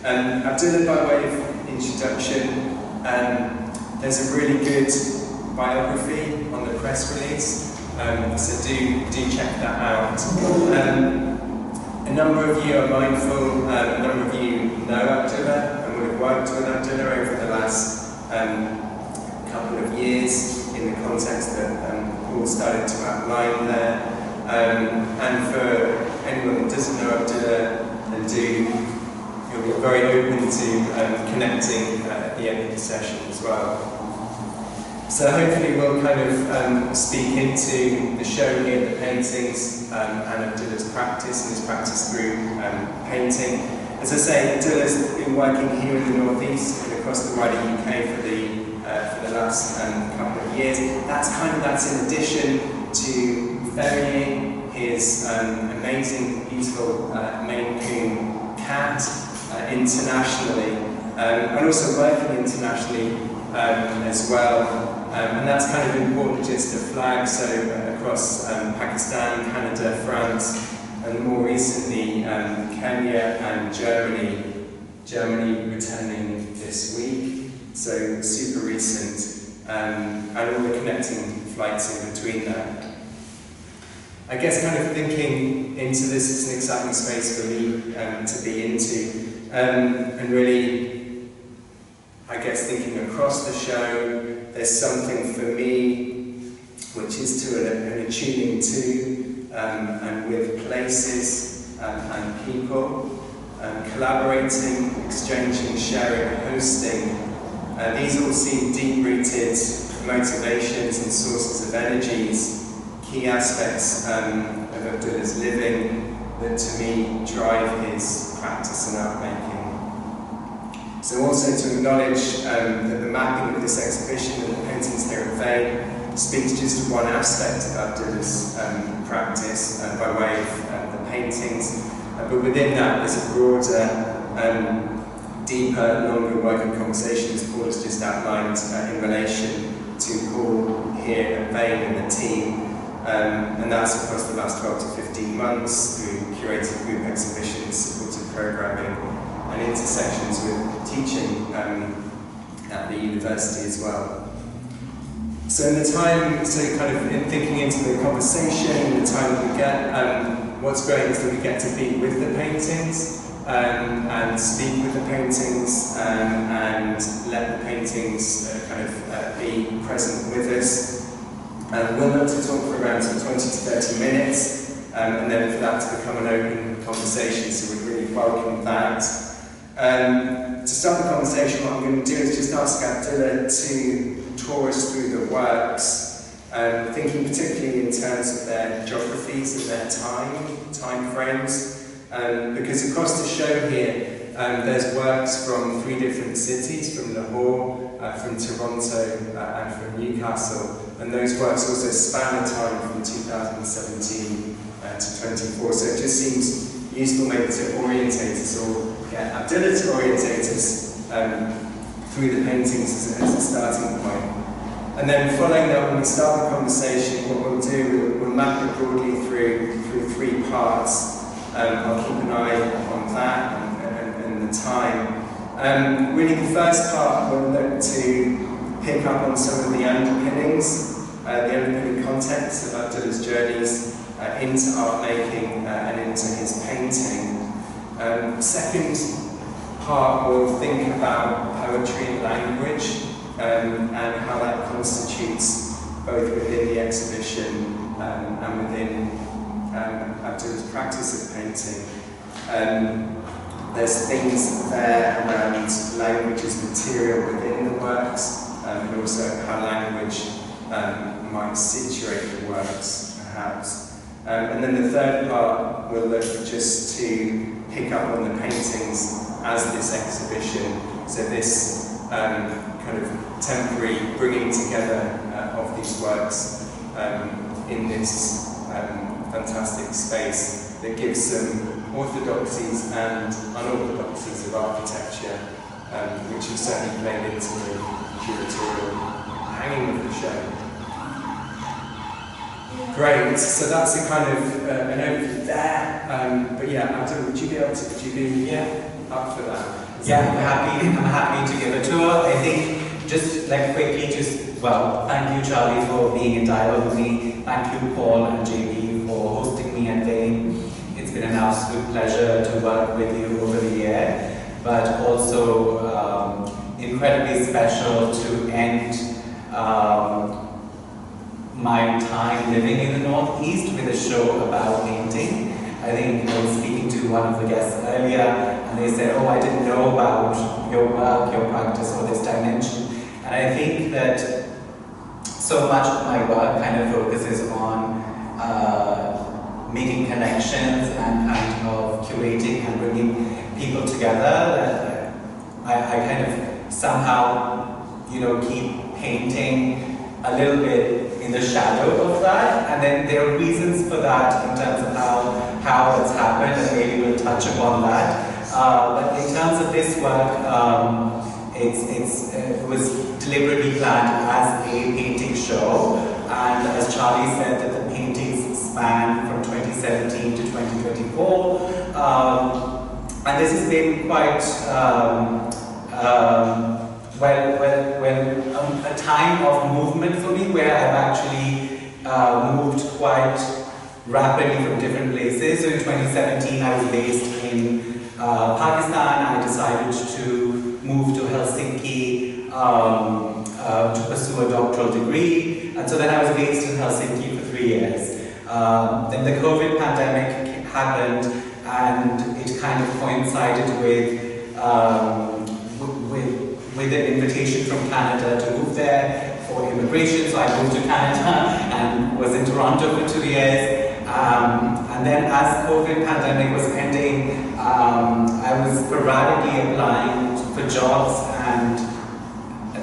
Abdullah, by way of introduction, there's a really good biography on the press release, so do check that out. A number of you are mindful, a number of you know Abdullah and would have worked with Abdullah over the last couple of years in the context that Paul started to outline there. And for anyone that doesn't know Abdullah, and you'll be very open to connecting at the end of the session as well. So hopefully we'll kind of speak into the show here, the paintings, and Abdullah's practice and his practice through painting. As I say, Abdullah's been working here in the Northeast and across the wider UK for the last couple of years. That's in addition to ferrying his amazing, beautiful Maine Coon cat internationally, and also working internationally as well. And that's kind of important just to flag, so across Pakistan, Canada, France, and more recently Kenya and Germany returning this week, so super recent, and all the connecting flights in between that. I guess kind of thinking into this is an exciting space for me to be into, and really, I guess thinking across the show, there's something for me which is to an attuning to and with places and people, collaborating, exchanging, sharing, hosting. These all seem deep-rooted motivations and sources of energies, key aspects of Abdullah's living that to me drive his practice and art making. So also to acknowledge that the mapping of this exhibition and the paintings here at Vane speaks just to one aspect of Abdullah's practice by way of the paintings, but within that there's a broader, deeper, longer working conversation, as Paul has just outlined, in relation to Paul here at Vane and the team, and that's across the last 12 to 15 months through curated group exhibitions, supported programming, and intersections with teaching at the university as well. So in the time, kind of in thinking into the conversation, and the time that we get, what's great is that we get to be with the paintings, and speak with the paintings, and let the paintings be present with us. We'll look to talk for around 20 to 30 minutes, and then for that to become an open conversation, so we'd really welcome that. To start the conversation, what I'm going to do is just ask Abdullah to tour us through the works, thinking particularly in terms of their geographies and their time frames, because across the show here, there's works from 3 different cities, from Lahore, from Toronto, and from Newcastle, and those works also span a time from 2017 to 24, so it just seems useful maybe to orientate us, or get Abdullah to orientate us through the paintings as a starting point. And then following that, when we start the conversation, what we'll do, we'll map it broadly through 3 parts. I'll keep an eye on that and the time. Really the first part will look to pick up on some of the underpinnings, the underpinning context of Abdullah's journeys into art making and into his painting. Second part, we'll think about poetry and language, and how that constitutes both within the exhibition and within Abdullah's practice of painting. There's things there around language as material within the works, and also how language might situate the works, perhaps. And then the third part will look just to pick up on the paintings as this exhibition, so this kind of temporary bringing together of these works in this fantastic space that gives some orthodoxies and unorthodoxies of architecture, which have certainly played into the curatorial hanging of the show. Great, so that's a kind of an overview there. But yeah, Abdullah, would you be up for that? Yeah, I'm happy to give a tour. I think just like quickly, thank you Charlie for being in dialogue with me. Thank you Paul and JB for hosting me at Vane. It's been an absolute pleasure to work with you over the year, but also incredibly special to end my time living in the Northeast with a show about painting. I think I was speaking to one of the guests earlier and they said, oh, I didn't know about your work, your practice, or this dimension. And I think that so much of my work kind of focuses on making connections and kind of curating and bringing people together, that I kind of somehow, keep painting a little bit in the shadow of that, and then there are reasons for that in terms of how it's happened, and maybe we'll touch upon that. But in terms of this work, it was deliberately planned as a painting show, and as Charlie said, that the paintings span from 2017 to 2024, and this has been quite a time of movement for me, where I've actually moved quite rapidly from different places. So in 2017 I was based in Pakistan. I decided to move to Helsinki to pursue a doctoral degree, and so then I was based in Helsinki for 3 years. Then the COVID pandemic happened, and it kind of coincided with an invitation from Canada to move there for immigration. So I moved to Canada and was in Toronto for 2 years. And then as COVID pandemic was ending, I was sporadically applying for jobs, and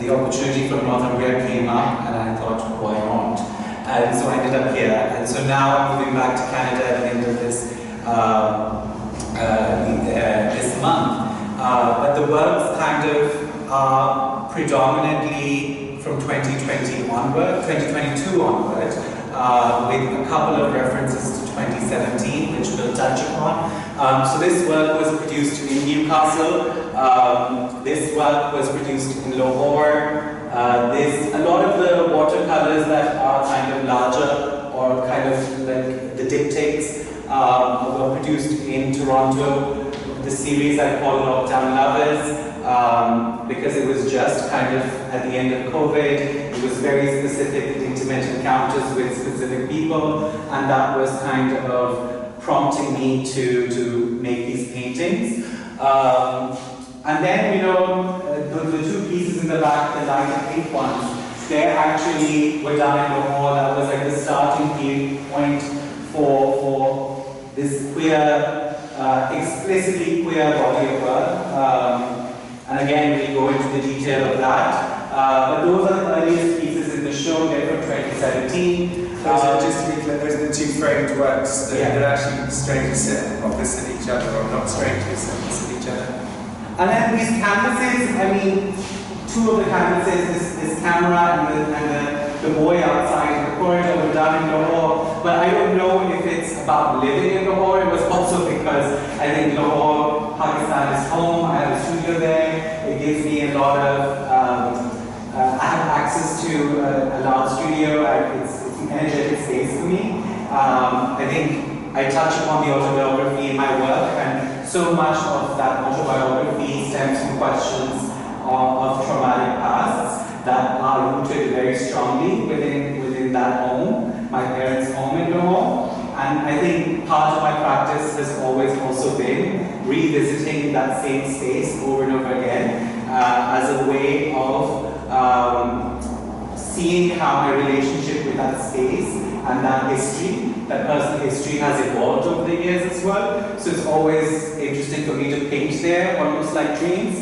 the opportunity from Northumbria came up, and I thought, why not? And so I ended up here. And so now I'm moving back to Canada at the end of this month. But the works kind of are predominantly from 2022 onward, with a couple of references to 2017, which we'll touch upon. So this work was produced in Newcastle. This work was produced in Lahore. A lot of the watercolors that are kind of larger, or kind of like the diptychs, were produced in Toronto. The series I call Lockdown Lovers, because it was just kind of at the end of COVID. It was very specific, intimate encounters with specific people, and that was kind of prompting me to make these paintings. And then, the two pieces in the back, the light and pink ones, they actually were done in Lahore. That was like the starting point for this queer, explicitly queer body of work. And again, we'll go into the detail of that. But those are the earliest pieces in the show. They're from 2017. Just to be clear, those are the two framed works that are actually strangely sit opposite each other, or not strangely sit opposite each other. And then these canvases, two of the canvases, this camera and the boy outside in the corridor, were done in Lahore. But I don't know if it's about living in Lahore. It was also because I think Lahore, Pakistan is home. I have a studio there. It gives me a lot of, I have access to a large studio. It's an energetic space for me. I think I touch upon the autobiography in my work, and so much of that autobiography stems from questions of traumatic pasts that are rooted very strongly within that home, my parents' home in Lahore. And I think part of my practice has always also been revisiting that same space over and over again as a way of seeing how my relationship with that space and that history, that personal history, has evolved over the years as well. So it's always interesting for me to paint there, almost like dreams.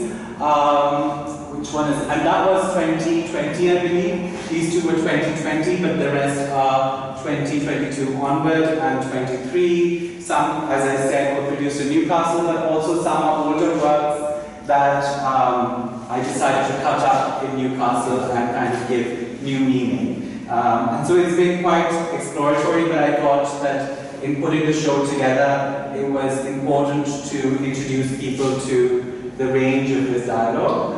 Which one is, and that was 2020, I believe. These two were 2020, but the rest are 2022 onward and 23. Some, as I said, were produced in Newcastle, but also some are older works that I decided to cut up in Newcastle and kind of give new meaning. And so it's been quite exploratory, but I thought that in putting the show together, it was important to introduce people to the range of this dialogue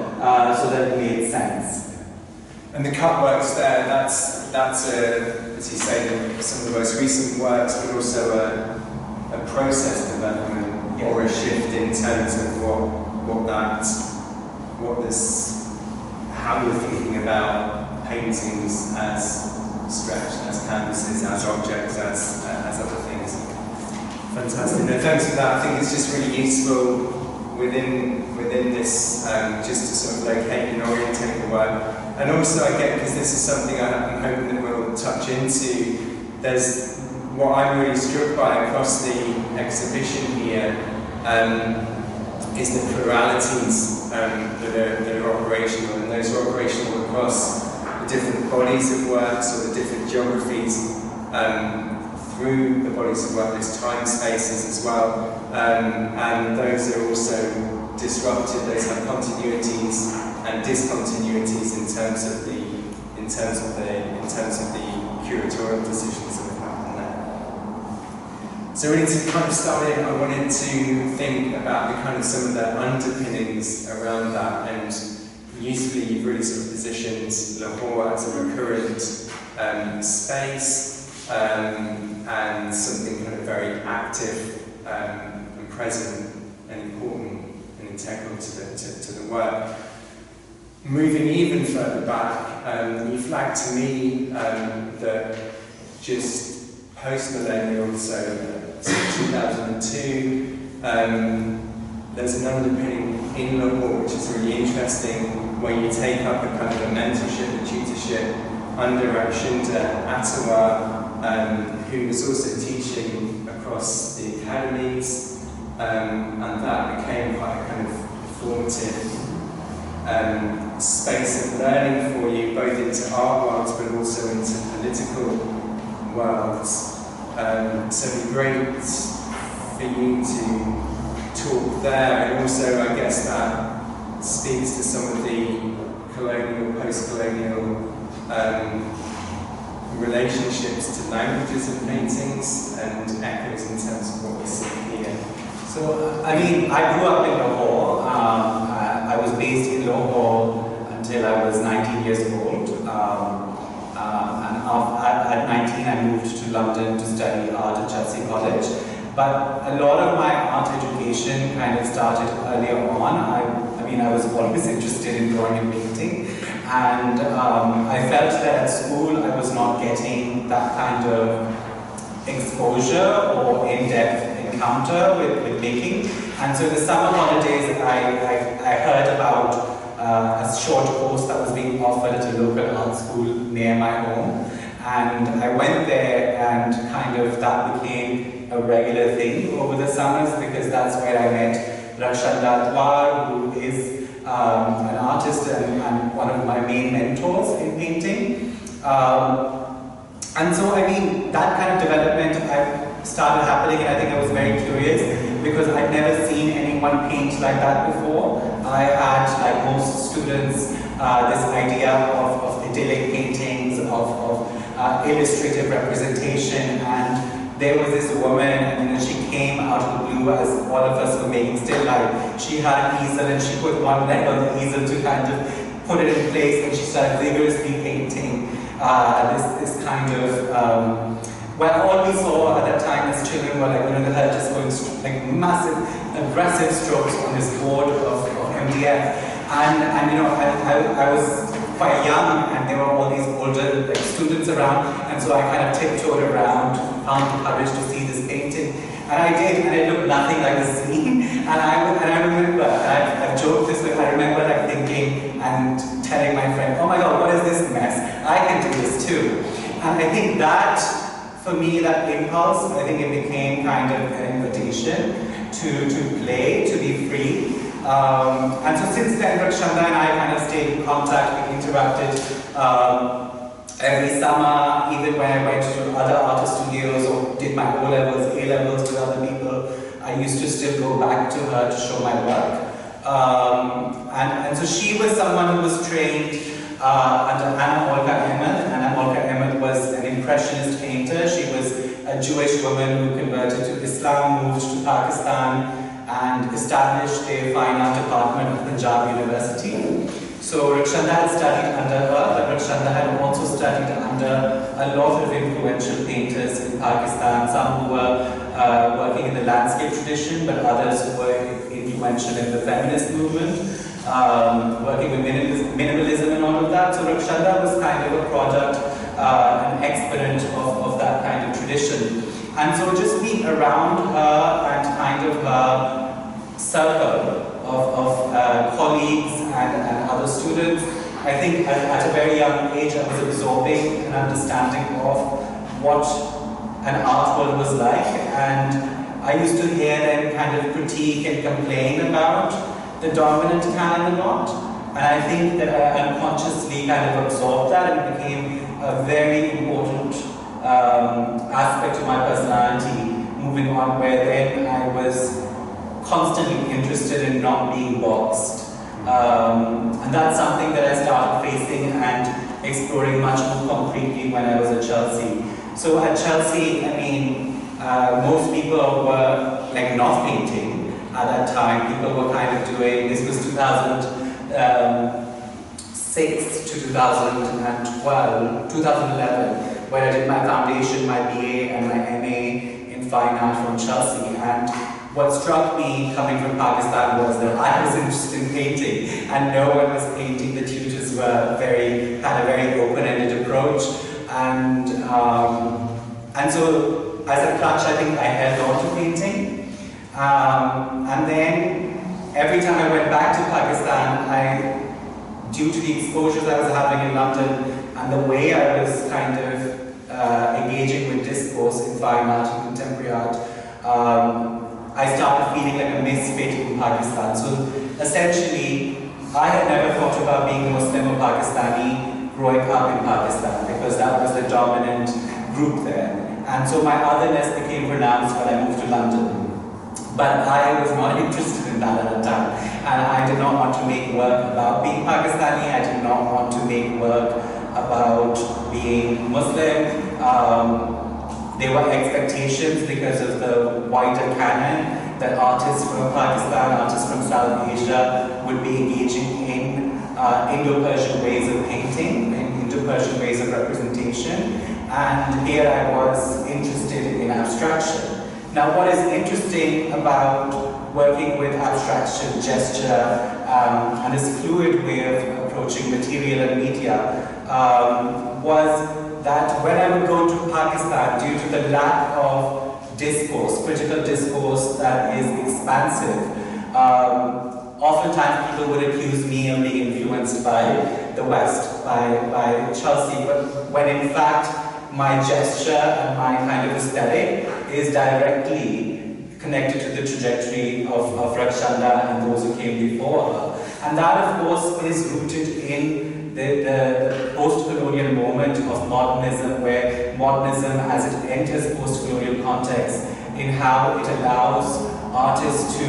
so that it made sense. And the cut works there, that's as you say, some of the most recent works, but also a process development or a shift in terms of how you're thinking about paintings as stretched, as canvases, as objects, as other things. Fantastic. No, thanks for that. I think it's just really useful within this, just to sort of locate and orientate the work. And also, again, because this is something I'm hoping that we'll touch into, there's what I'm really struck by across the exhibition here is the pluralities that are operational, and those are operational across the different bodies of works or the different geographies through the bodies of work. There's time spaces as well, and those are also disrupted. Those have continuities and discontinuities in terms of the curatorial decisions that have happened there. So really, to kind of start in, I wanted to think about some of the underpinnings around that, and usefully you've really sort of positioned Lahore as a recurrent space and something kind of very active and present and important and integral to the work. Moving even further back, you flagged to me that just post-millennial, so 2002, there's an underpinning in Lahore which is really interesting, where you take up a kind of a mentorship, a tutorship under Akshinda Atawa, who was also teaching across the academies, and that became quite a kind of formative space of learning for you, both into art worlds but also into political worlds. So it'd be great for you to talk there, and also I guess that speaks to some of the colonial, post-colonial relationships to languages and paintings and echoes in terms of what we see here. So, I mean, I grew up in Lahore. I was based in Lahore until I was 19 years old. And at 19, I moved to London to study art at Chelsea College. But a lot of my art education kind of started earlier on. I mean, I was always interested in drawing and painting. And I felt that at school I was not getting that kind of exposure or in-depth encounter with making. And so in the summer holidays, I heard about a short course that was being offered at a local art school near my home. And I went there, and kind of that became a regular thing over the summers, because that's where I met Rakshanda Dwar, who is an artist and one of my main mentors in painting. And so, I mean, that kind of development started happening, and I think I was very curious, because I'd never seen anyone paint like that before. I had, like most students, this idea of idyllic paintings, of illustrative representation, and there was this woman, and she came out of the blue as all of us were making still life. She had an easel, and she put one leg on the easel to kind of put it in place, and she started vigorously painting this kind of, well, all we saw at that time as children were like, her just going like massive, aggressive strokes on this board of MDF. And I was quite young, and there were all these older students around, and so I kind of tiptoed around, found the courage to see this painting, and I did, and it looked nothing like the scene. And I remember, I've joked this way, I remember like thinking and telling my friend, oh my God, what is this mess? I can do this too. And I think that, for me, that impulse, I think it became kind of an invitation to play, to be free. And so since then, Rakshanda and I kind of stayed in contact, we interacted every summer, even when I went to other artist studios or did my O-levels, A-levels with other people, I used to still go back to her to show my work. And so she was someone who was trained under Anna Olga Emmett. Anna Olga Emmett was an impressionist painter. She was a Jewish woman who converted to Islam, moved to Pakistan, and established a fine art department at Punjab University. So Rakshanda had studied under her, but Rakshanda had also studied under a lot of influential painters in Pakistan, some who were working in the landscape tradition, but others who were influential in the feminist movement, working with minimalism and all of that. So Rakshanda was kind of a product, an exponent of that kind of tradition. And so just being around her and kind of her circle of colleagues and other students, I think at a very young age I was absorbing an understanding of what an art world was like, and I used to hear them kind of critique and complain about the dominant canon a lot, and I think that I unconsciously kind of absorbed that, and it became a very important aspect of my personality moving on, where then I was constantly interested in not being boxed. And that's something that I started facing and exploring much more concretely when I was at Chelsea. So at Chelsea, I mean, most people were like not painting at that time. People were kind of doing, this was 2006 to 2012, 2011, where I did my foundation, my BA and my MA in fine art from Chelsea. And what struck me coming from Pakistan was that I was interested in painting and no one was painting. The tutors were had a very open-ended approach, and so as a crutch I think I held on to painting, and then every time I went back to Pakistan, due to the exposures I was having in London and the way I was kind of engaging with discourse in fine art and contemporary art, I started feeling like a misfit in Pakistan. So essentially, I had never thought about being Muslim or Pakistani growing up in Pakistan, because that was the dominant group there. And so my otherness became pronounced when I moved to London. But I was not interested in that at the time. And I did not want to make work about being Pakistani. I did not want to make work about being Muslim. There were expectations because of the wider canon that artists from Pakistan, artists from South Asia would be engaging in Indo-Persian ways of painting, in Indo-Persian ways of representation. And here I was interested in abstraction. Now what is interesting about working with abstraction, gesture, and this fluid way of approaching material and media was that when I would go to Pakistan, due to the lack of discourse, critical discourse that is expansive, oftentimes people would accuse me of being influenced by the West, by Chelsea, but when in fact my gesture and my kind of aesthetic is directly connected to the trajectory of Rakshanda and those who came before her. And that of course is rooted in the post-colonial moment of modernism, where modernism as it enters post-colonial context, in how it allows artists to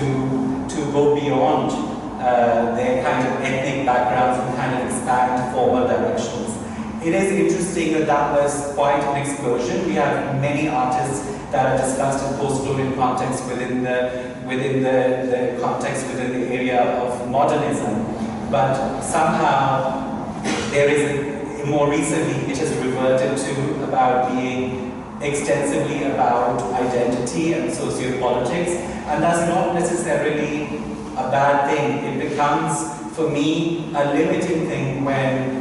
go beyond their kind of ethnic backgrounds and kind of expand forward directions. It is interesting that that was quite an explosion. We have many artists that are discussed in post-colonial context within the context within the area of modernism, but somehow there is more recently it has reverted to about being extensively about identity and sociopolitics, and that's not necessarily a bad thing. It becomes, for me, a limiting thing when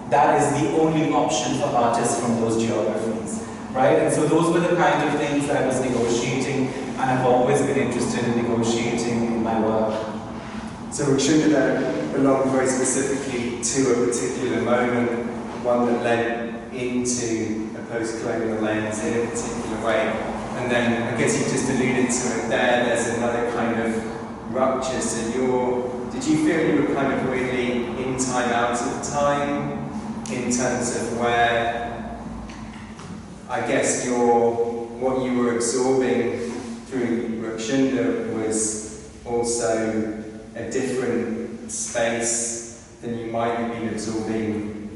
that is the only option for artists from those geographies, right? And so those were the kind of things that I was negotiating, and I've always been interested in negotiating in my work. So Rakshanda belonged very specifically to a particular moment, one that led into a post-colonial lens in a particular way. And then, I guess you just alluded to it there, there's another kind of rupture. So did you feel you were kind of really in time, out of time, in terms of where, I guess what you were absorbing through Rakshanda was also a different space than you might have been absorbing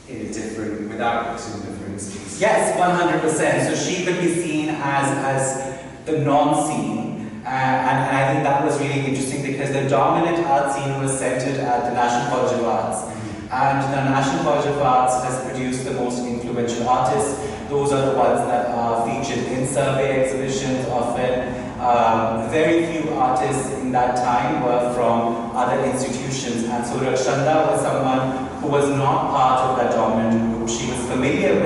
in a different, without Rakshanda, for instance? Yes, 100%. So she could be seen as the non-scene, And I think that was really interesting because the dominant art scene was centered at the National College of Arts. And the National College of Arts has produced the most influential artists. Those are the ones that are featured in survey exhibitions often. Very few artists in that time were from other institutions, and so Rakshanda was someone who was not part of that dominant group. She was familiar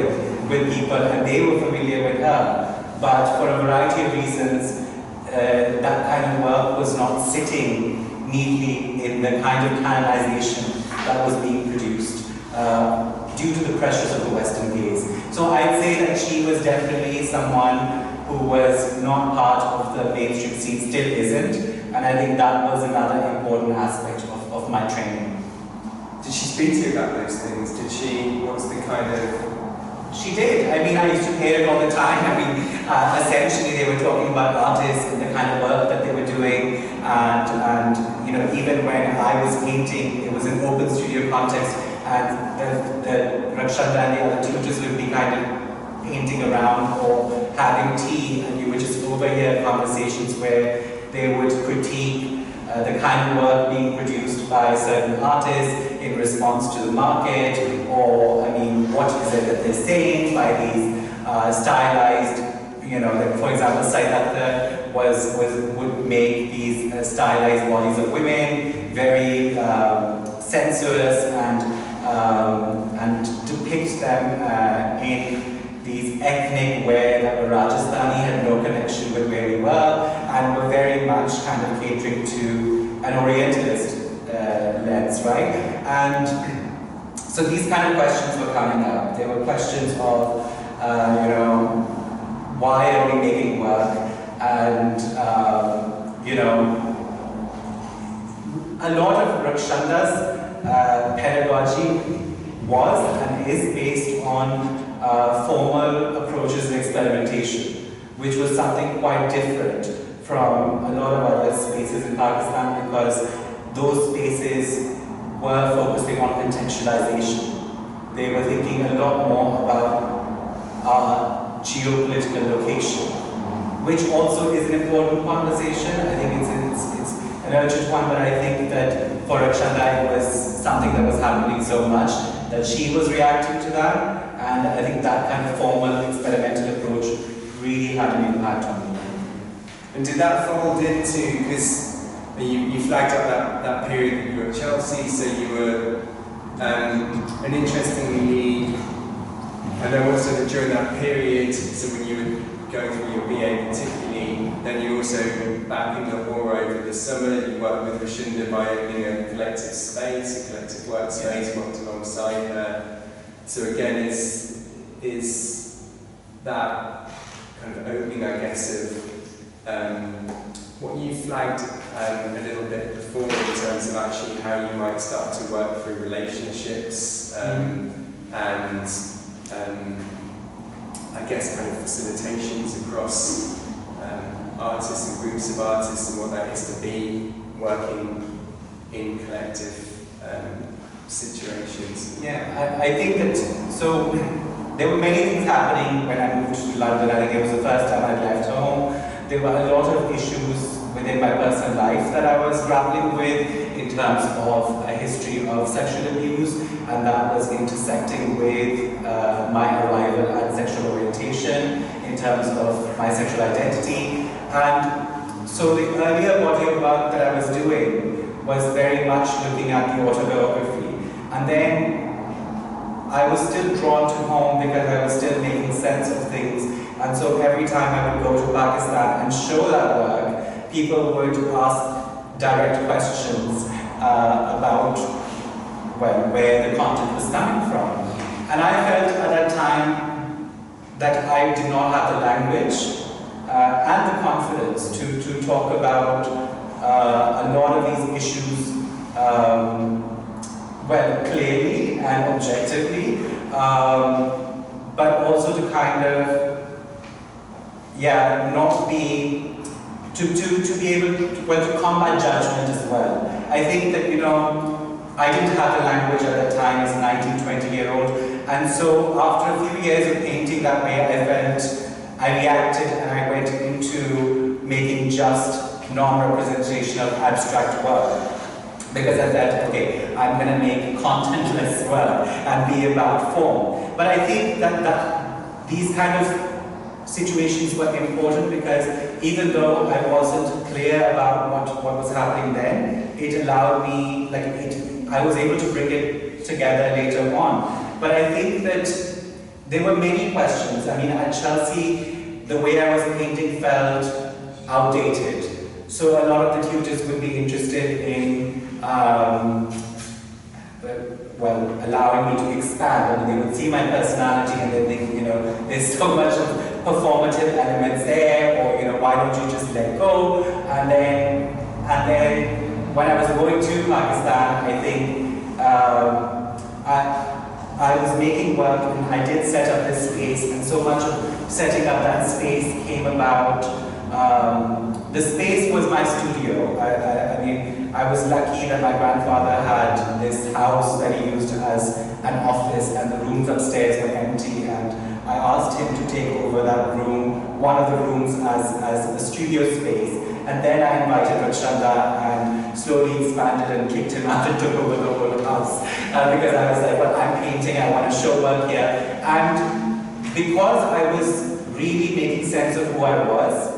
with people and they were familiar with her, but for a variety of reasons, that kind of work was not sitting neatly in the kind of canonization that was being produced due to the pressures of the Western gaze. So I'd say that she was definitely someone who was not part of the mainstream scene, still isn't, and I think that was another important aspect of my training. Did she speak to you about those things? What was the kind of... She did. I mean, I used to hear it all the time. I mean, essentially they were talking about artists and the kind of work that they were doing, and you know, even when I was painting, it was an open studio context, and the Rakshanda and the other tutors would be kind of painting around or having tea, and you would just overhear conversations where they would critique the kind of work being produced by certain artists in response to the market, or I mean, what is it that they're saying by these stylized, you know, like for example, Saidatta would make these stylized bodies of women very sensuous and depict them in these ethnic wear that were Rajasthani, had no connection with where we were, and were very much kind of catering to an Orientalist lens, right? And so these kind of questions were coming up. There were questions of, you know, why are we making work? And, you know, a lot of Rakshanda's pedagogy was and is based on formal approaches and experimentation, which was something quite different from a lot of other spaces in Pakistan, because those spaces were focusing on contextualization. They were thinking a lot more about our geopolitical location, which also is an important conversation. I think it's an urgent one, but I think that for Rakshanda it was something that was happening so much that she was reacting to that, and I think that kind of formal experimental approach really had an impact on me. And did that fold into, because you flagged up that period that you were at Chelsea, so you were, and interestingly, I know also that during that period, so when you were going through your BA particularly, then you also, back in Lahore over the summer, you worked with Rashinda by opening a collective space, a collective workspace, worked alongside her. So again, is that kind of opening, I guess, of what you flagged a little bit before in terms of actually how you might start to work through relationships and I guess kind of facilitations across artists and groups of artists, and what that is to be working in collective situations. Yeah, I think that, so there were many things happening when I moved to London. I think it was the first time I'd left home. There were a lot of issues within my personal life that I was grappling with in terms of a history of sexual abuse, and that was intersecting with my arrival at sexual orientation in terms of my sexual identity. And so the earlier body of work that I was doing was very much looking at the autobiography. And then I was still drawn to home because I was still making sense of things. And so every time I would go to Pakistan and show that work, people would ask direct questions about, well, where the content was coming from. And I felt at that time that I did not have the language and the confidence to talk about a lot of these issues well, clearly and objectively, but also to kind of, not be, to be able to, to combat judgment as well. I think that, you know, I didn't have the language at that time as a 19, 20-year-old, and so after a few years of painting that way, I reacted and I went into making just non-representational abstract work. Because I said, okay, I'm going to make contentless work and be about form. But I think that these kind of situations were important because even though I wasn't clear about what was happening then, it allowed me, I was able to bring it together later on. But I think that there were many questions. I mean, at Chelsea, the way I was painting felt outdated. So a lot of the tutors would be interested in allowing me to expand, and they would see my personality and they think, there's so much of performative elements there, or why don't you just let go? And then when I was going to Pakistan, I think I was making work and I did set up this space, and so much of setting up that space came about. The space was my studio. I mean, I was lucky that my grandfather had this house that he used as an office, and the rooms upstairs were empty, and I asked him to take over that room, one of the rooms, as a studio space. And then I invited Rachanda and slowly expanded and kicked him out and took over the whole house. Because I was like, well, I'm painting, I want to show work here. And because I was really making sense of who I was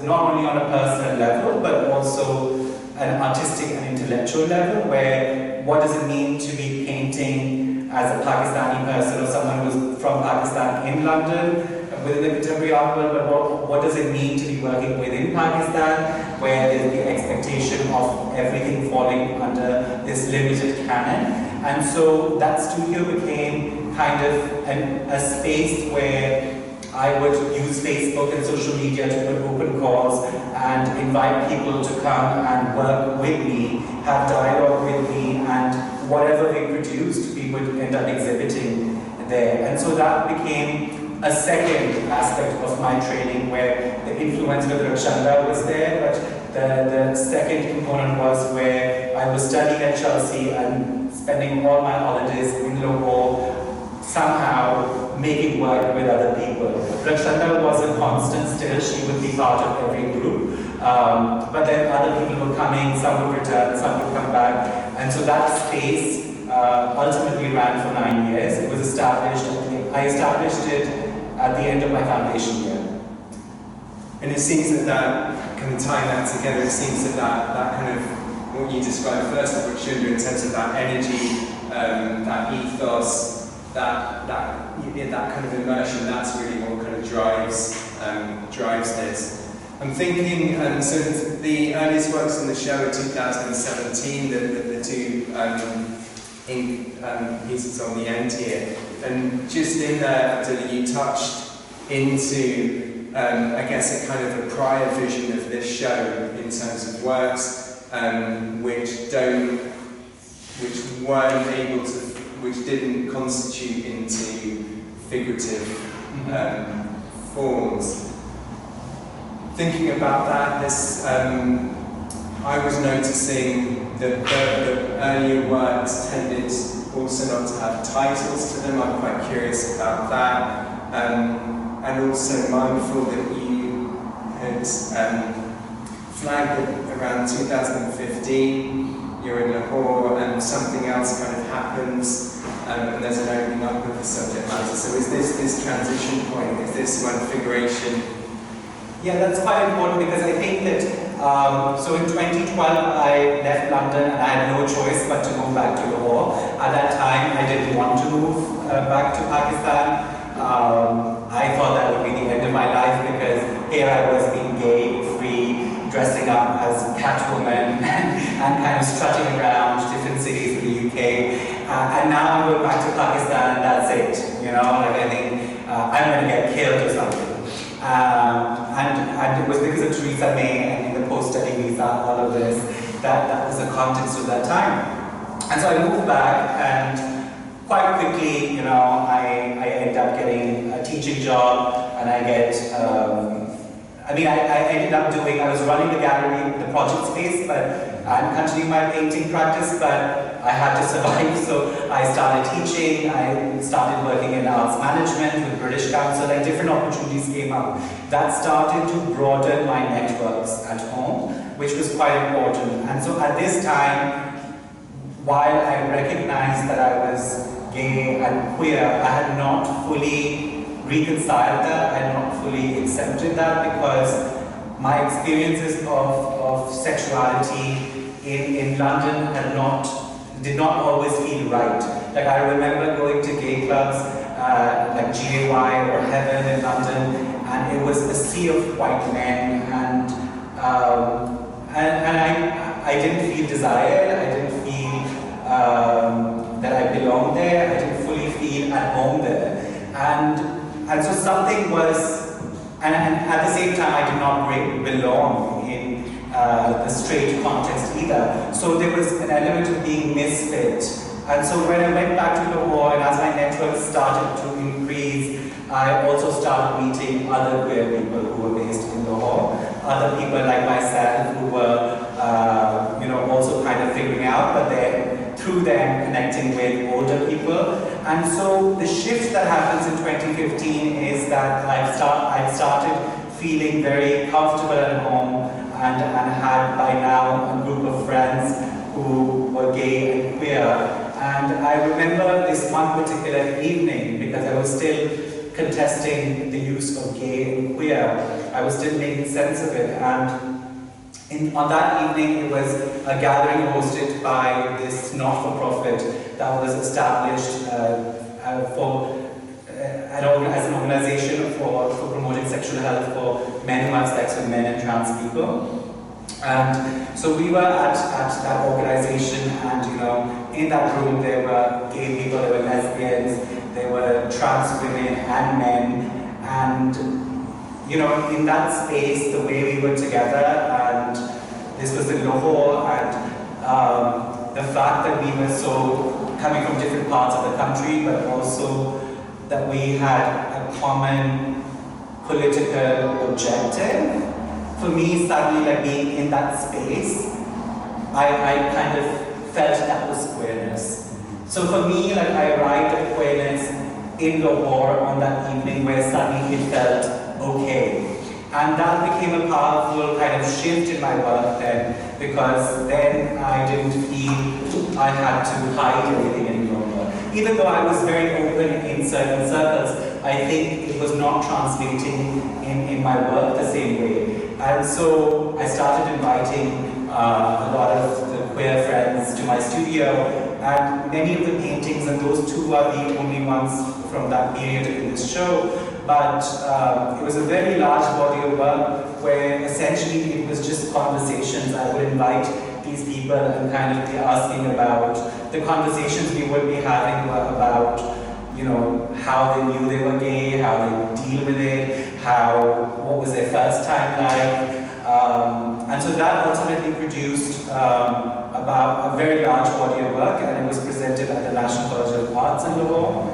not only on a personal level, but also an artistic and intellectual level, where what does it mean to be painting as a Pakistani person or someone who's from Pakistan in London, within the contemporary art world, but what does it mean to be working within Pakistan, where there's the expectation of everything falling under this limited canon. And so that studio became kind of a space where I would use Facebook and social media to put open calls and invite people to come and work with me, have dialogue with me, and whatever they produced, we would end up exhibiting there. And so that became a second aspect of my training, where the influence of Rachanda was there, but the second component was where I was studying at Chelsea and spending all my holidays in Lahore, somehow making work with other people. Rachanda wasn't constant still, she would be part of every group. But then other people were coming, some would return, some would come back. And so that space ultimately ran for 9 years. It was established, I established it at the end of my foundation year. And it seems that kind of tying that together, it seems that kind of what you described first of Rachanda in terms of that energy, that ethos, that kind of immersion, that's really what kind of drives this. I'm thinking, so the earliest works in the show are 2017, the two pieces on the end here. And just in there, Abdullah, you touched into, I guess, a kind of a prior vision of this show in terms of works which didn't constitute into figurative forms. Thinking about that, I was noticing that the earlier works tended also not to have titles to them. I'm quite curious about that. And also mindful that you had flagged that around 2015 you're in Lahore and something else kind of happens, and there's an opening up of the subject matter. So is this transition point, is this configuration? Yeah, that's quite important, because I think that, so in 2012 I left London and I had no choice but to move back to Lahore. At that time I didn't want to move back to Pakistan. I thought that would be the end of my life, because here I was being gay, free, dressing up as Catwoman and kind of strutting around different cities in the UK. And now I'm going back to Pakistan and that's it. I think I'm going to get killed or something. And it was because of Theresa May and the post-study visa, all of this, that was the context of that time. And so I moved back, and quite quickly, I ended up getting a teaching job, and I ended up I was running the gallery, the project space, but I'm continuing my painting practice, but I had to survive, so I started teaching, I started working in arts management with British Council, and different opportunities came up. That started to broaden my networks at home, which was quite important. And so at this time, while I recognized that I was gay and queer, I had not fully reconciled that, I had not fully accepted that, because my experiences of sexuality in London did not always feel right. Like, I remember going to gay clubs like GAY or Heaven in London, and it was a sea of white men, and I didn't feel desired, I didn't feel that I belonged there, I didn't fully feel at home there. And so something was, and at the same time I did not belong in the straight context either. So there was an element of being misfit. And so when I went back to Lahore, and as my network started to increase, I also started meeting other queer people who were based in Lahore, other people like myself who were also kind of figuring out, but then through them connecting with older people. And so the shift that happens in 2015 is that I've started feeling very comfortable at home, and had by now a group of friends who were gay and queer. And I remember this one particular evening, because I was still contesting the use of gay and queer. I was still making sense of it. And on that evening, it was a gathering hosted by this not-for-profit that was established as an organization for promoting sexual health for men who have sex with men and trans people. And so we were at that organization, and in that room there were gay people, there were lesbians, there were trans women and men, and in that space, the way we were together, and this was in Lahore, and the fact that we were so coming from different parts of the country, but also that we had a common political objective. For me, suddenly, like being in that space, I kind of felt that was queerness. So for me, like I arrived at queerness in Lahore on that evening where suddenly it felt okay. And that became a powerful kind of shift in my work then, because then I didn't feel I had to hide anything any longer. Even though I was very open in certain circles, I think it was not translating in my work the same way. And so I started inviting a lot of the queer friends to my studio, and many of the paintings, and those two are the only ones from that period in this show, but it was a very large body of work where essentially it was just conversations. I would invite these people and kind of be asking about the conversations we would be having were about, how they knew they were gay, how they deal with it, what was their first time like. And so that ultimately produced about a very large body of work, and it was presented at the National College of Arts in Lahore.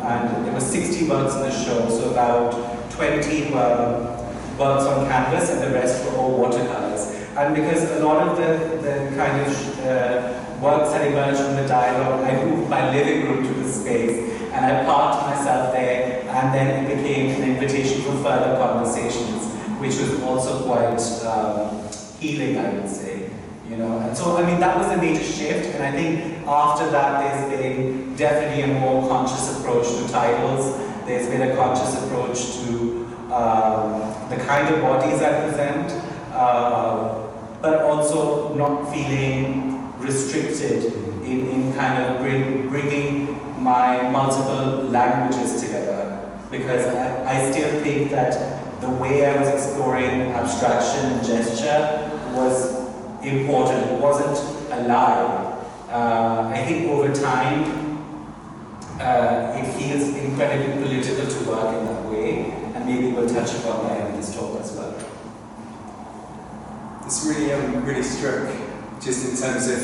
And there were 60 works in the show, so about 20 were works on canvas and the rest were all watercolors. And because a lot of the kind of works had emerged from the dialogue, I moved my living room to the space, and I parked myself there, and then it became an invitation for further conversations, which was also quite healing, I would say. And so, that was a major shift, and I think after that there's been definitely a more conscious approach to titles. There's been a conscious approach to the kind of bodies I present, but also not feeling restricted in kind of bringing my multiple languages together, because I still think that the way I was exploring abstraction and gesture was important. It wasn't a lie. I think over time it feels incredibly political to work in that way, and maybe we'll touch upon that in this talk as well. It's really struck, just in terms of,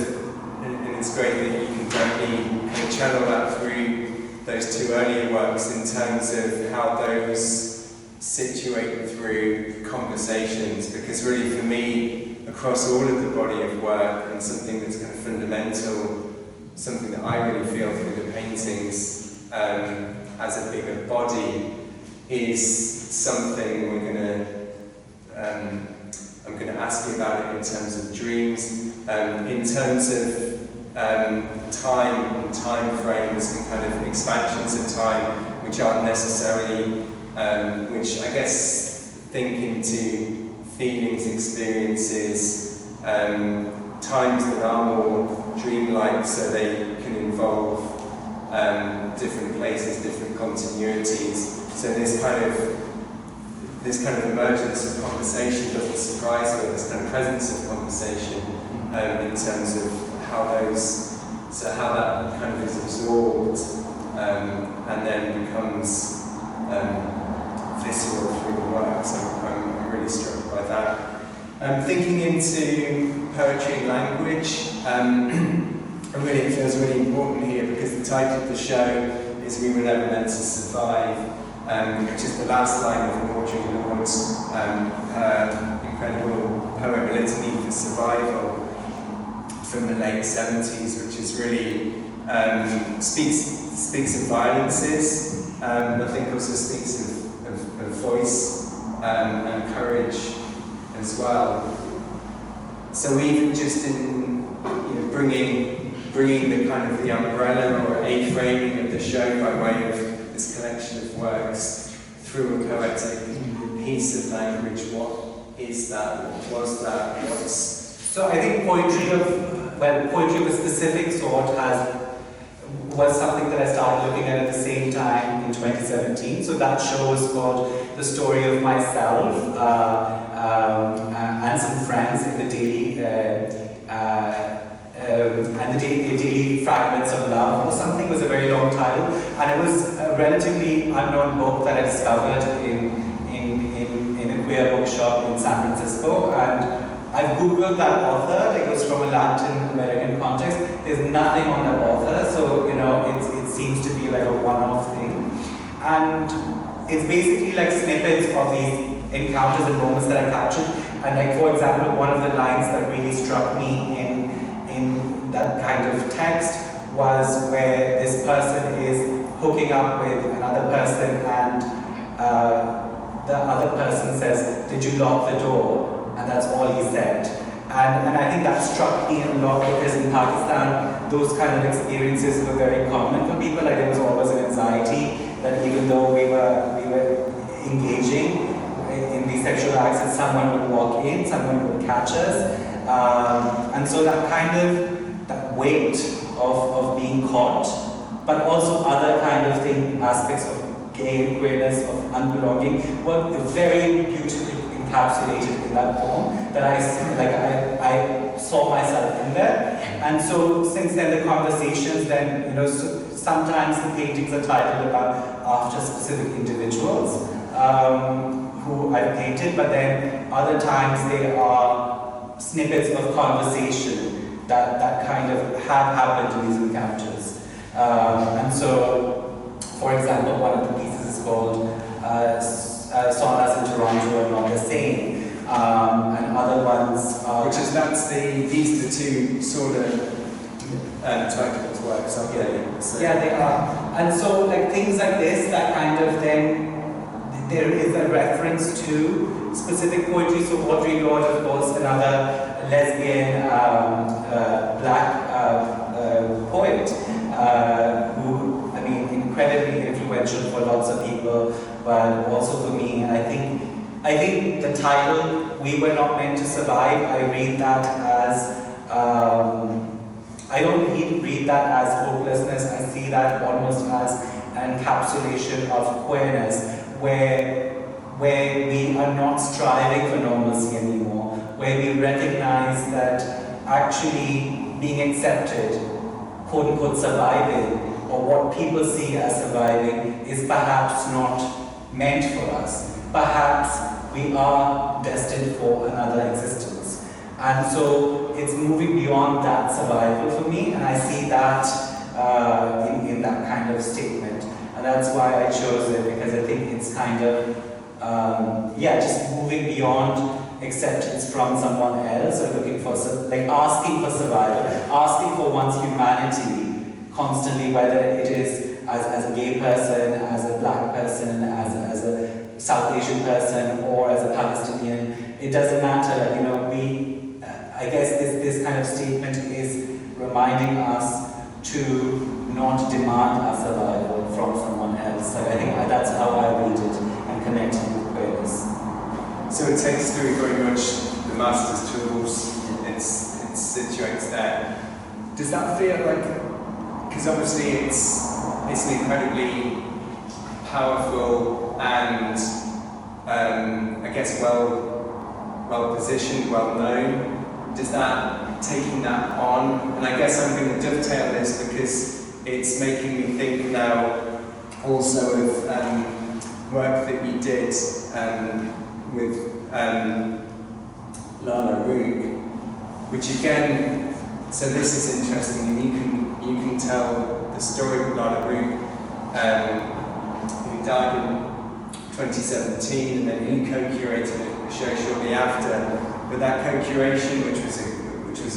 and it's great that you can directly kind of channel that through those two earlier works in terms of how those situate through conversations, because really for me, across all of the body of work, and something that's kind of fundamental, something that I really feel through the paintings as a bigger body, is something I'm going to ask you about it in terms of dreams, in terms of time and time frames and kind of expansions of time, which aren't necessarily, which I guess think into feelings, experiences, times that are more dreamlike, so they can involve different places, different continuities. So this kind of emergence of conversation doesn't surprise me, this kind of presence of conversation in terms of how that kind of is absorbed and then becomes visceral through the work. So I'm really struck by that. Thinking into poetry and language, it feels really important here because the title of the show is "We Were Never Meant to Survive," which is the last line of Audre Lorde's incredible poem "Litany for Survival" from the late 70s, which is really speaks of violences, I think also speaks of voice and courage as well. So even just in bringing the kind of the umbrella or a framing of the show by way of this collection of works through a poetic piece of language, what is that? What was that? So I think poetry of a specific sort was something that I started looking at the same time in 2017. So that show is called The Story of Myself and Some Friends in the Daily Daily Fragments of Love or something. It was a very long title, and it was a relatively unknown book that I discovered in a queer bookshop in San Francisco, and I've googled that author. It was from a Latin American context. There's nothing on the author, so it seems to be like a one-off thing, and it's basically like snippets of these encounters and moments that I captured. And like, for example, one of the lines that really struck me in that kind of text was where this person is hooking up with another person, and the other person says, "Did you lock the door?" And that's all he said. And I think that struck me a lot because in Pakistan, those kind of experiences were very common for people. Like, there was always an anxiety that even though we were engaging in these sexual acts, that someone would walk in, someone would catch us. And so that kind of weight of being caught, but also other kind of aspects of gay and queerness, of unbelonging, were very beautifully encapsulated in that poem, that I saw myself in there. And so since then the conversations then, sometimes the paintings are titled after specific individuals who I've painted, but then other times they are snippets of conversation that kind of have happened in these encounters. And so, for example, one of the pieces is called Saunas in Toronto are not the same, and other ones are... these are the two sort of titles works, aren't they? So. Yeah, they are. And so, like, things like this, that kind of then, there is a reference to specific poetry. So Audre Lorde, of course, another lesbian black poet, who, I mean, incredibly influential for lots of people, but also for me. And I think the title "We Were Not Meant to Survive," I read that as I don't read that as hopelessness. I see that almost as an encapsulation of queerness, where we are not striving for normalcy anymore, where we recognize that actually being accepted, quote unquote surviving, or what people see as surviving, is perhaps not meant for us. Perhaps we are destined for another existence. And so it's moving beyond that survival for me, and I see that in that kind of statement. And that's why I chose it, because I think it's kind of, just moving beyond acceptance from someone else, or looking for, like asking for survival, asking for one's humanity constantly, whether it is as a gay person, as a black person, as a South Asian person, or as a Palestinian. It doesn't matter, you know, I guess this kind of statement is reminding us to not demand our survival from someone else. So I think that's how I read it and connect it with queerness. So it takes through very much the master's tools, it's situates there. Does that feel like, because obviously it's an incredibly powerful and I guess well positioned, well known. Does that, taking that on, and I guess I'm going to dovetail this because it's making me think now also of work that you did with Lala Roog, which again, so this is interesting, and you can tell the story of Lala Roog, who died in 2017, and then you co-curated a show shortly after. But that co-curation, which was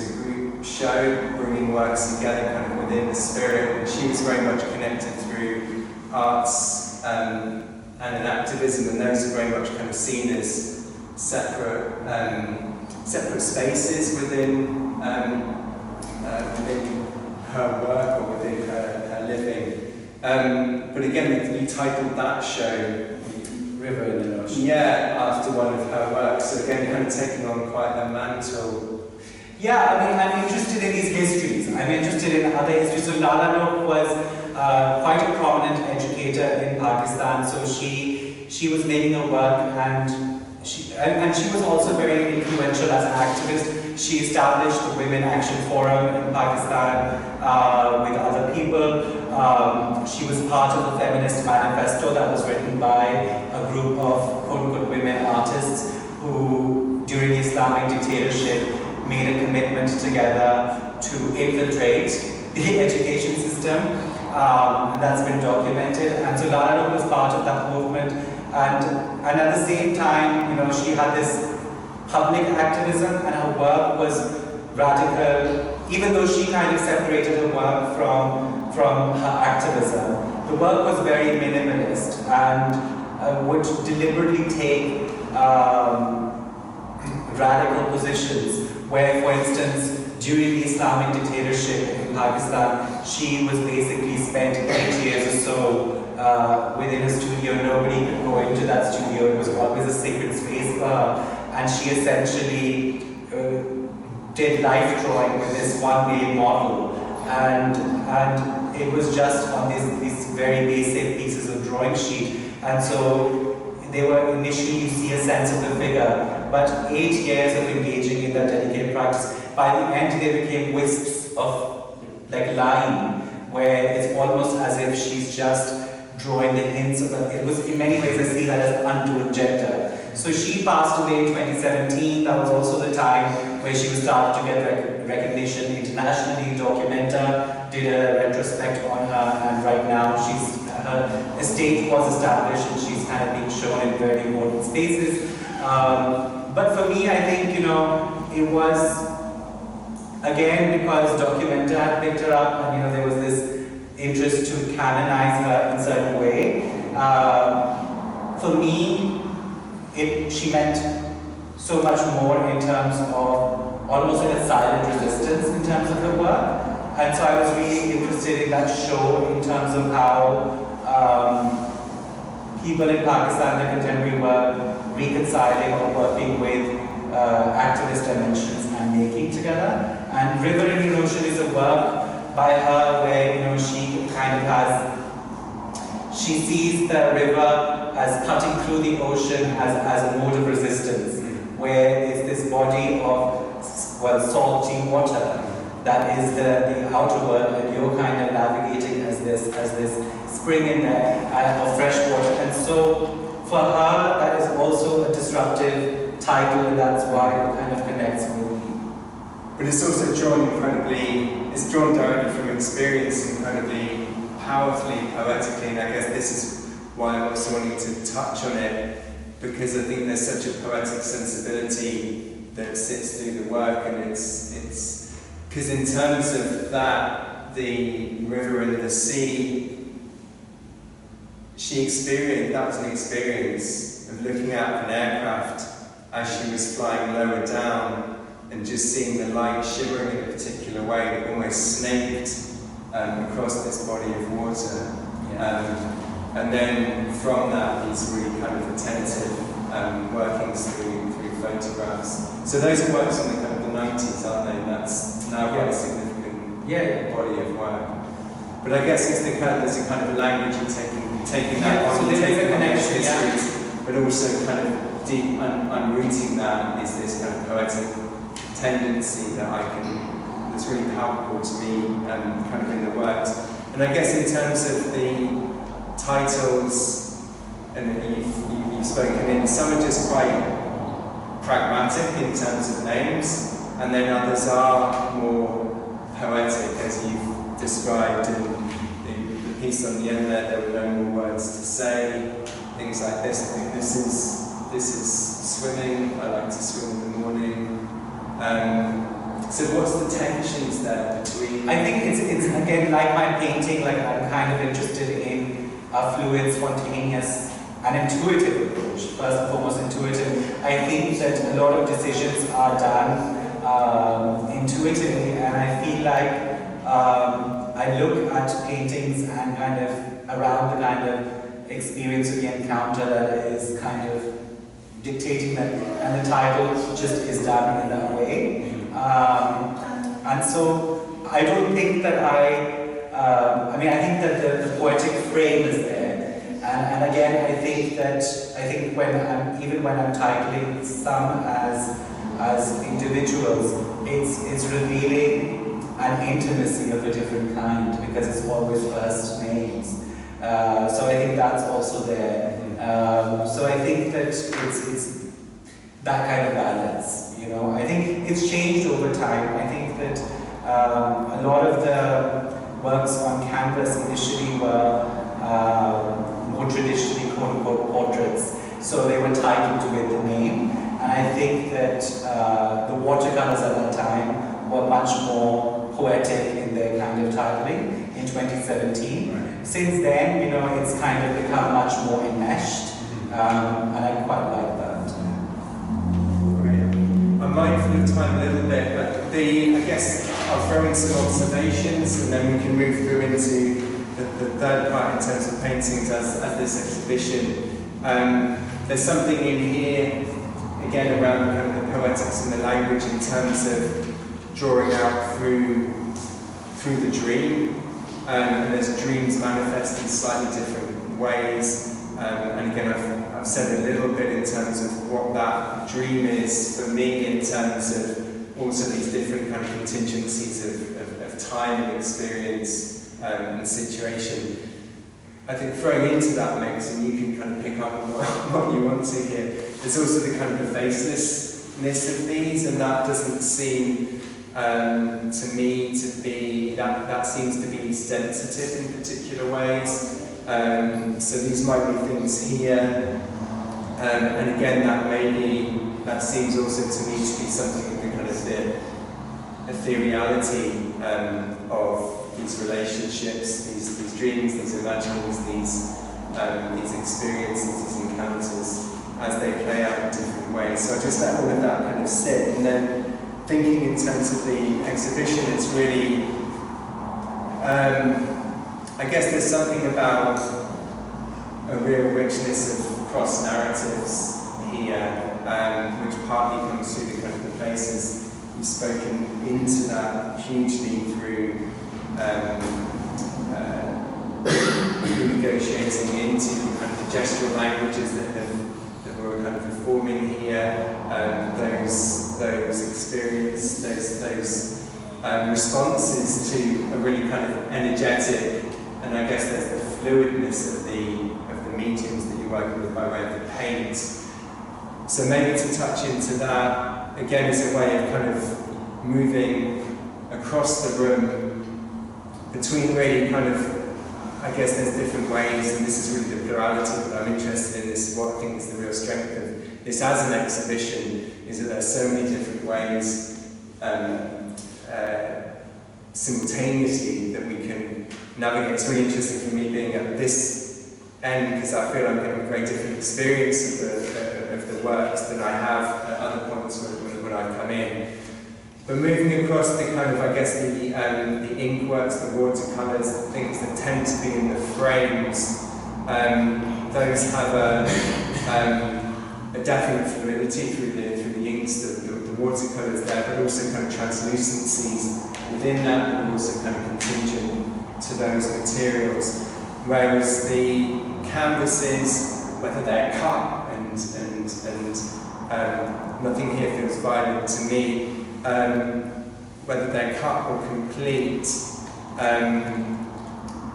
a group show, bringing works together kind of within the spirit, and she was very much connected through arts and an activism, and those are very much kind of seen as separate spaces within her work or within her living. But again, you titled that show River in the Ocean. Yeah, after one of her works. So again, kind of taking on quite a mantle. Yeah, I mean, I'm interested in these histories. I'm interested in other histories. So Lala Roog was quite a prominent educator in Pakistan. So she was making her work, and she was also very influential as an activist. She established the Women Action Forum in Pakistan with other people. She was part of the feminist manifesto that was written by a group of quote-unquote women artists who, during the Islamic dictatorship, made a commitment together to infiltrate the education system. And that's been documented. And so Lala Roog was part of that movement. And at the same time, you know, she had this public activism, and her work was radical. Even though she kind of separated her work from her activism, the work was very minimalist and would deliberately take radical positions where, for instance, during the Islamic dictatorship in Pakistan, she was basically spent 8 years or so within a studio. Nobody could go into that studio. It was always a sacred space for her. And she essentially did life drawing with this one-way model. And it was just on these very basic pieces of drawing sheet. And so they were initially, you see a sense of the figure, but 8 years of engaging in that dedicated practice, by the end they became wisps of like line, where it's almost as if she's just drawing the hints of it. It was, in many ways, I see that as unto injector. So she passed away in 2017. That was also the time where she was starting to get recognition internationally. Documenta did a retrospect on her, and right now her estate was established, and she's kind of being shown in very important spaces. But for me, I think, you know, it was, again, because Documenta had picked her up, and, you know, there was this interest to canonize her in a certain way. For me, she meant so much more in terms of almost like a silent resistance in terms of her work. And so I was really interested in that show in terms of how people in Pakistan, their contemporary work, reconciling or working with activist dimensions and making together. And River in the Ocean is a work by her where, you know, she kind of she sees the river as cutting through the ocean as a mode of resistance, where it's this body of, well, salty water that is the outer world, and you're kind of navigating as this spring in there of fresh water. And so for her, that is also a disruptive title, and that's why it kind of connects with me. But it's also it's drawn directly from experience, incredibly powerfully, poetically, and I guess this is why I'm also wanting to touch on it. because I think there's such a poetic sensibility that sits through the work, and it's because in terms of that, the river and the sea, that was an experience of looking out of an aircraft as she was flying lower down and just seeing the light shimmering in a particular way that almost snaked across this body of water. And then from that, these really kind of attentive workings through photographs. So those are works from the kind of the 90s, aren't they? That's now quite a significant body of work. But I guess there's a kind of language in taking that on, so taking on those histories, but also kind of deep unrooting that is this kind of poetic tendency that's really palpable to me kind of in the works. And I guess in terms of the titles, and you've spoken in, some are just quite pragmatic in terms of names, and then others are more poetic, as you've described in the piece on the end there were no more words to say, things like this. I think this is swimming, I like to swim in the morning. So what's the tensions there between? I think it's again, like my painting, like I'm kind of interested in a fluid, spontaneous, and intuitive approach. First and foremost, intuitive. I think that a lot of decisions are done intuitively, and I feel like I look at paintings and kind of around the kind of experience of the encounter that is kind of dictating that, and the title just is done in that way. And so I don't think that I think that the poetic frame is there. And again, I think when I'm titling some as individuals, it's revealing an intimacy of a different kind, because it's always first names. So I think that's also there. So I think that it's that kind of balance, you know. I think it's changed over time. I think that a lot of the works on canvas initially were more traditionally quote-unquote portraits, so they were titled with the name. And I think that the watercolors at that time were much more poetic in their kind of titling in 2017. Right. Since then, you know, it's kind of become much more enmeshed, and I quite like that. I'm mindful of time a little bit, but I guess I'll throw in some observations and then we can move through into the third part in terms of paintings as this exhibition. There's something in here, again, around kind of the poetics and the language in terms of drawing out through the dream. And there's dreams manifest in slightly different ways. And again, I've said a little bit in terms of what that dream is for me in terms of also these different kind of contingencies of time and experience and situation. I think throwing into that mix, and you can kind of pick up on what you want to here, there's also the kind of the facelessness of these, and that doesn't seem to me to be, that seems to be sensitive in particular ways. So these might be things here, and again that seems also to me to be something of the kind of the ethereality of these relationships, these dreams, these imaginings, these experiences, these encounters, as they play out in different ways. So I just let all of that kind of sit, and then thinking in terms of the exhibition, it's really, I guess there's something about a real richness of cross narratives here, which partly comes through the kind of the places you've spoken into that hugely through negotiating into kind of the gestural languages that we're kind of forming here, those experiences, those responses to a really kind of energetic, and I guess there's the fluidness of the mediums that you're working with by way of the paint. So maybe to touch into that, again, as a way of kind of moving across the room between really kind of, I guess there's different ways, and this is really the plurality that I'm interested in. This is what I think is the real strength of this as an exhibition, is that there's so many different ways simultaneously that we can navigate. It's really interesting for me being at this end, because I feel I'm getting a very different experience of the works than I have at other points when I come in. But moving across the kind of, I guess, the ink works, the watercolours, the things that tend to be in the frames, those have a definite fluidity through the inks, the watercolours there, but also kind of translucencies within that, and also kind of contingent to those materials. Whereas the canvases, whether they're cut and nothing here feels violent to me, whether they're cut or complete,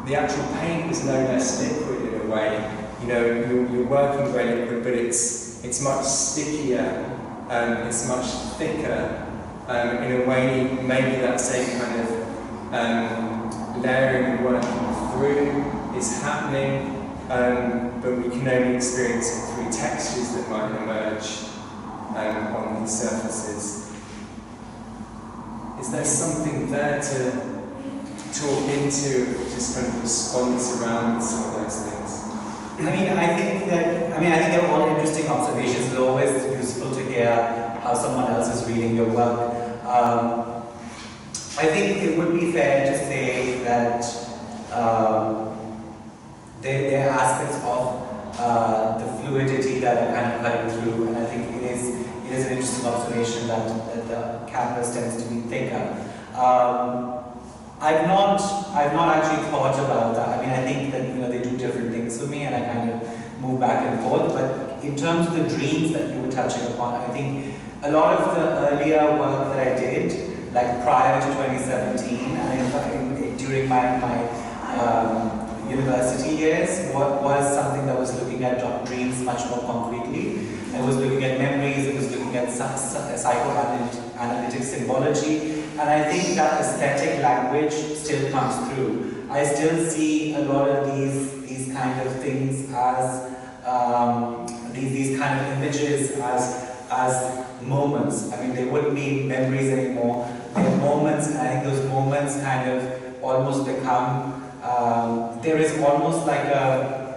the actual paint is no less liquid in a way. You know, you're working very liquid, but it's much stickier, it's much thicker. In a way, maybe that same kind of layering and working through is happening, but we can only experience it through textures that might emerge on these surfaces. Is there something there to talk into, just kind of response around some of those things? I think they're all interesting observations. It's always useful to hear how someone else is reading your work. I think it would be fair to say that there are aspects of the fluidity that are kind of cutting through, and I think it is an interesting observation that the canvas tends to be thicker. I've not actually thought about that. I think that they do different things for me, and I kind of move back and forth. But in terms of the dreams that you were touching upon, I think a lot of the earlier work that I did, like prior to 2017, and in fact during my university years, was something that was looking at dreams much more concretely. It was looking at memories, it was looking at psychoanalytic symbology, and I think that aesthetic language still comes through. I still see a lot of these kind of things as these kind of images as moments. They wouldn't be memories anymore. They're moments, and I think those moments kind of almost become. There is almost like a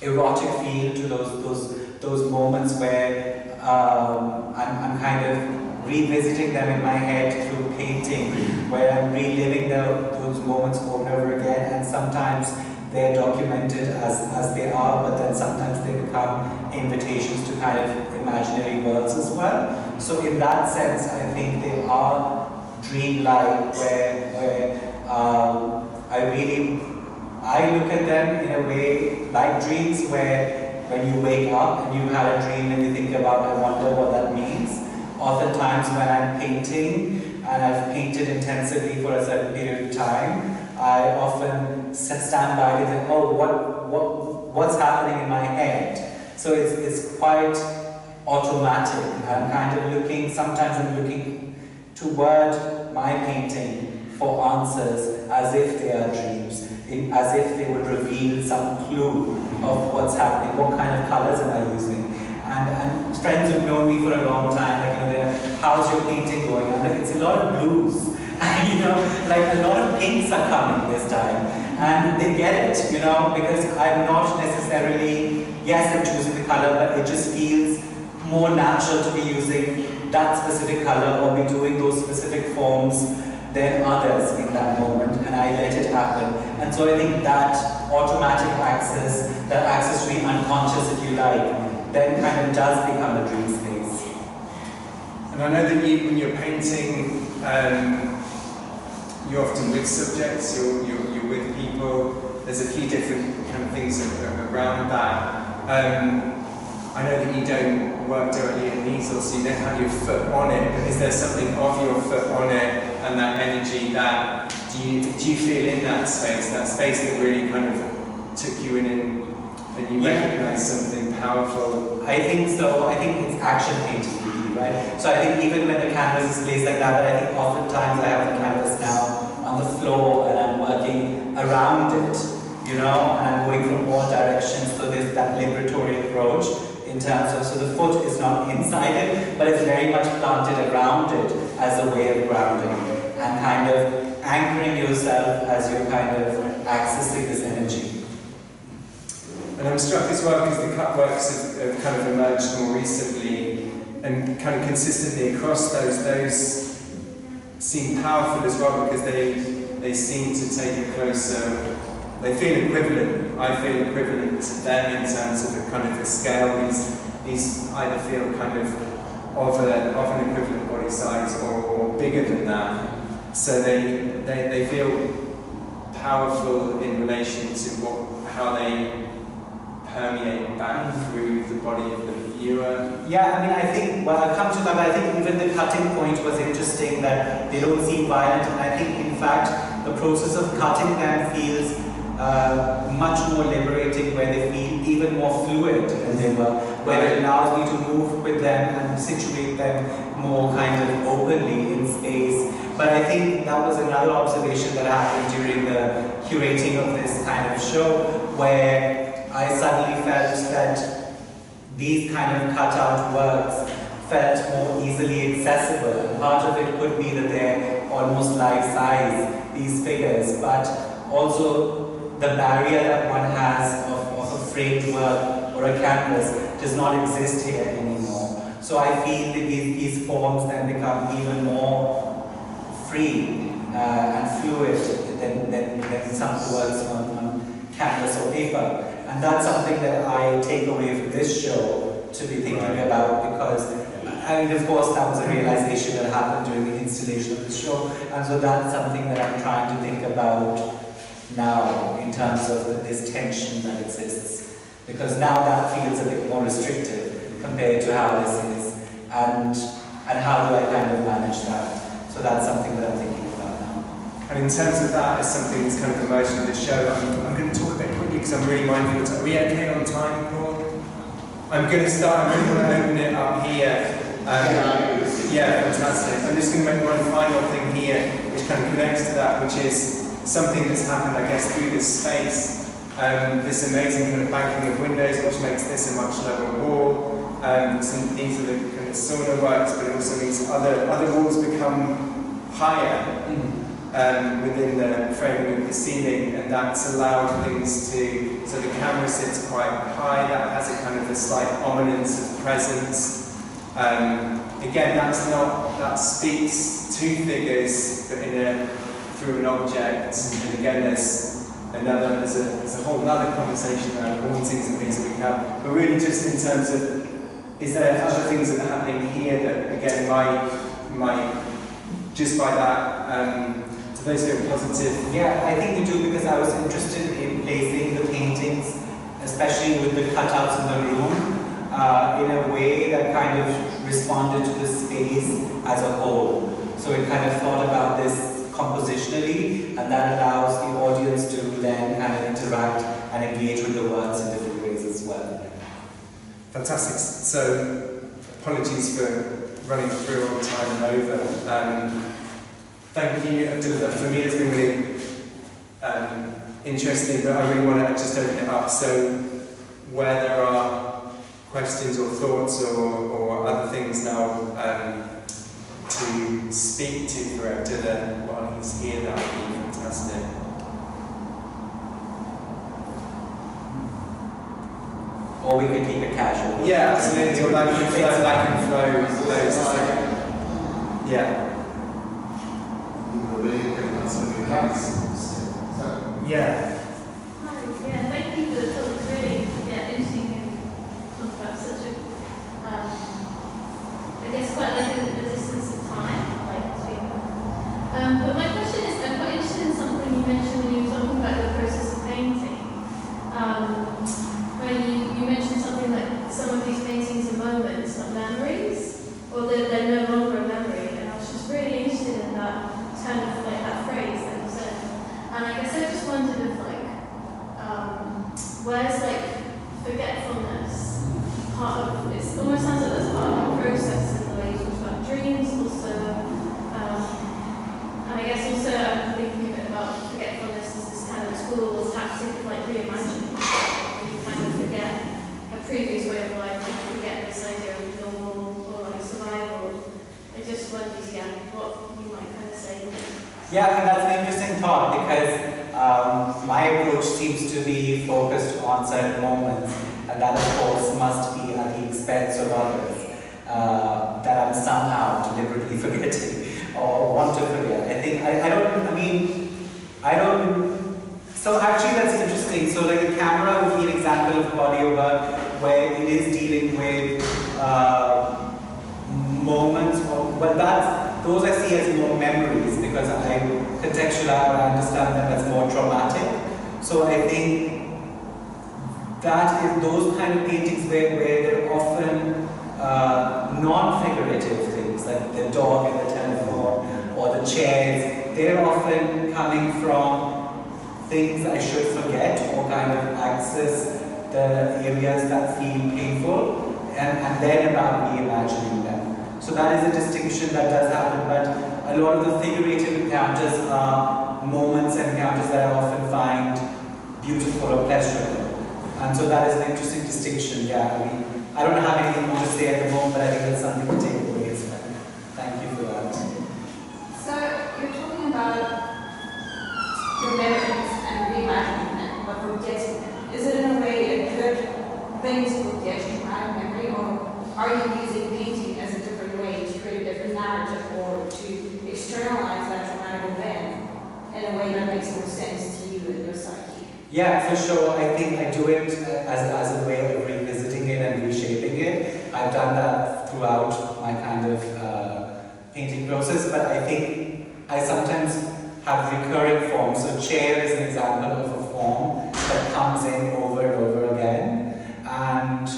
erotic feel to those moments where I'm kind of revisiting them in my head through painting, where I'm reliving those moments over and over again, and sometimes they're documented as they are, but then sometimes they become invitations to kind of imaginary worlds as well. So in that sense, I think they are dreamlike, where I look at them in a way like dreams, where when you wake up and you had a dream and you think about, I wonder what that means. Oftentimes when I'm painting, and I've painted intensively for a certain period of time, I often stand by and think, oh, what's happening in my head? So it's quite automatic. I'm kind of looking, sometimes I'm looking toward my painting for answers as if they are dreams, as if they would reveal some clue of what's happening, what kind of colors am I using. And friends who've known me for a long time, how's your painting going? I'm like, it's a lot of blues. Like a lot of pinks are coming this time. And they get it, because I'm not necessarily, yes, I'm choosing the color, but it just feels more natural to be using that specific color or be doing those specific forms than others in that moment, and I let it happen. And so I think that automatic access, that access to the unconscious, if you like, then kind of does become a dream space. And I know that when you're painting, you're often with subjects, you're with people. There's a few different kind of things around that. I know that you don't work directly in easels, so you don't have your foot on it, but is there something of your foot on it and that energy that, do you feel in that space that really kind of took you in and you recognize something powerful? I think so. I think it's action painting, really, right? So I think even when the canvas is placed like that, I think oftentimes I have the canvas now on the floor and I'm working around it. you know, and I'm going from all directions, so there's that liberatory approach in terms of, so the foot is not inside it, but it's very much planted around it as a way of grounding and kind of anchoring yourself as you're kind of accessing this energy. And I'm struck as well because the cut works have kind of emerged more recently and kind of consistently across those seem powerful as well because they seem to take a closer, they feel equivalent. I feel equivalent to them in terms of the kind of the scale. These either feel kind of an equivalent body size or bigger than that. So they feel powerful in relation to how they permeate back through the body of the viewer. Yeah, I mean, I think, well, I'll come to that, but I think even the cutting point was interesting that they don't seem violent, and I think, in fact, the process of cutting them feels much more liberating, where they feel even more fluid than they were, where it allows me to move with them and situate them more kind of openly in space. But I think that was another observation that happened during the curating of this kind of show, where I suddenly felt that these kind of cut-out works felt more easily accessible. And part of it could be that they're almost life-size, these figures, but also the barrier that one has of a framed work or a canvas does not exist here anymore. So I feel that these forms then become even more free and fluid than some works on canvas or paper. And that's something that I take away from this show to be thinking about, because, and of course, that was a realization that happened during the installation of the show. And so that's something that I'm trying to think about now in terms of this tension that exists. Because now that feels a bit more restrictive compared to how this is. And how do I kind of manage that? So that's something that I'm thinking about now. And in terms of that, as something that's kind of emerged in the show, I'm going to talk a bit quickly because I'm really mindful of time. Are we okay on time, Paul? I'm going to start, I'm really going to open it up here. Yeah, fantastic. I'm just going to make one final thing here, which kind of connects to that, which is something that's happened, I guess, through this space. This amazing kind of banking of windows, which makes this a much lower wall. These are the kind of sauna works, but it also means other walls become higher within the framing of the ceiling, and that's allowed things to, so the camera sits quite high, that has a kind of a slight ominence of presence. Again, that speaks to figures, but through an object, and again there's a whole other conversation around hauntings and things that we have, but really just in terms of, is there other things that are happening here that again might just by that, do those feel positive? Yeah, I think we do, because I was interested in placing the paintings, especially with the cutouts in the room, in a way that kind of responded to the space as a whole. So it kind of thought about this compositionally, and that allows the audience to then kind of interact and engage with the works in different ways as well. Fantastic. So, apologies for running through on time and over. Thank you, Abdullah. For me, it's been really interesting, but I really want to just open it up. So, where there are questions or thoughts or other things now to speak to for Abdullah while he's here, that would be fantastic. Or we could keep it casual. Yeah, absolutely. Or that can flow. Yeah. Yeah. Yeah, thank you for the talk. It's really interesting to talk about such a, I guess, quite like a resistance of time. But my question is, I'm quite interested in something you mentioned when you were talking about the process of painting. Where you mentioned something like some of these paintings are moments, not memories, or they're no longer a memory. And I was just really interested in that kind of like that phrase that you said. And I guess I just wondered if where's forgetfulness part of it? Almost sounds like that's part of the process in the way you talk about dreams, also. And I guess also I'm thinking a bit about forgetfulness as this kind of tool or tactic of reimagining. You kind of forget a previous way of life, you forget this idea of normal or like survival. I just wondered, what you might kind of say. Yeah, I think that's an interesting thought because my approach seems to be focused on certain moments, and that of course must be at the expense of others that I'm somehow deliberately forgetting or want to forget. So actually that's interesting. So like the camera would be an example of body of work where it is dealing with moments, those I see as more memories because I contextualize or understand them as more traumatic. So I think that is those kind of paintings where they're often non-figurative things, like the dog and the telephone or the chairs, they're often coming from things I should forget or kind of access the areas that feel painful and then about reimagining them. So that is a distinction that does happen, but a lot of the figurative encounters are moments and encounters that I often find beautiful or pleasurable. And so that is an interesting distinction, yeah. I don't have anything more to say at the moment, but I think that's something to take away as well. Thank you for that. So you're talking about your memories and reimagining them, but forgetting them. Is it in a way a good thing to forget traumatic memory, or are you using painting as a different way to create a different narrative or to externalize that traumatic event in a way that makes more sense to you and your psyche? Yeah, for sure. I think I do it as a way of revisiting it and reshaping it. I've done that throughout my kind of painting process, but I think I sometimes have recurring forms. So chair is an example of a form that comes in over and over again, and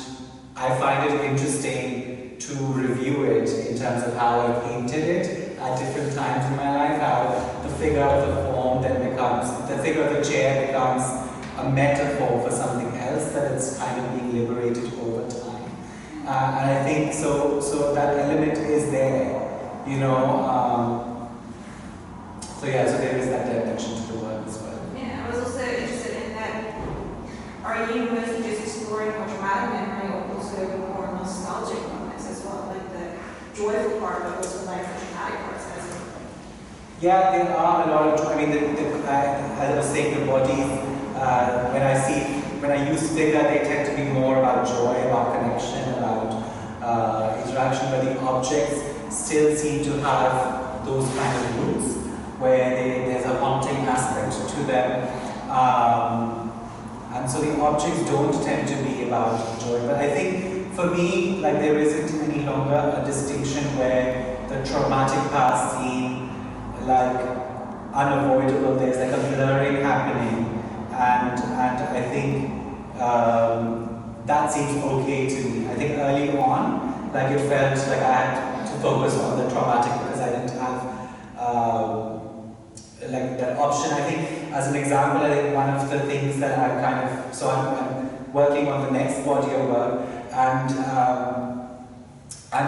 I find it interesting to review it in terms of how I painted it at different times in my life, how the figure of the form then becomes, the figure of the chair becomes a metaphor for something else that it's kind of being liberated over time. And I think so that element is there, you know. So there is that dimension to the work as well. Yeah, I was also interested in that. Are you mostly just exploring more dramatic memory or also more nostalgic moments as well, like the joyful part, but also like the dramatic parts as well? Yeah, there are a lot of, as I was saying, the bodies, when I use figure, they tend to be more about joy, about connection, about interaction, but the objects still seem to have those kind of roots, where there's a haunting aspect to them. And so the objects don't tend to be about joy. But I think for me, like there isn't any longer a distinction where the traumatic past seem like unavoidable. There's like a blurring happening. And I think that seems okay to me. I think early on, like it felt like I had to focus on the traumatic because I didn't have like that option. I think as an example, I think one of the things that I'm working on the next body of work, and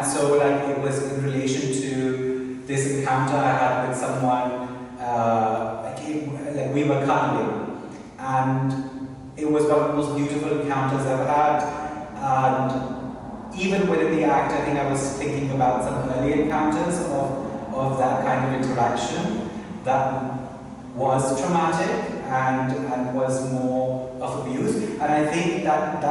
so like it was in relation to this encounter I had with someone, like we were cuddling, and it was one of the most beautiful encounters I've had. And even within the act, I think I was thinking about some early encounters of that kind of interaction that was traumatic and was more of abuse. And I think that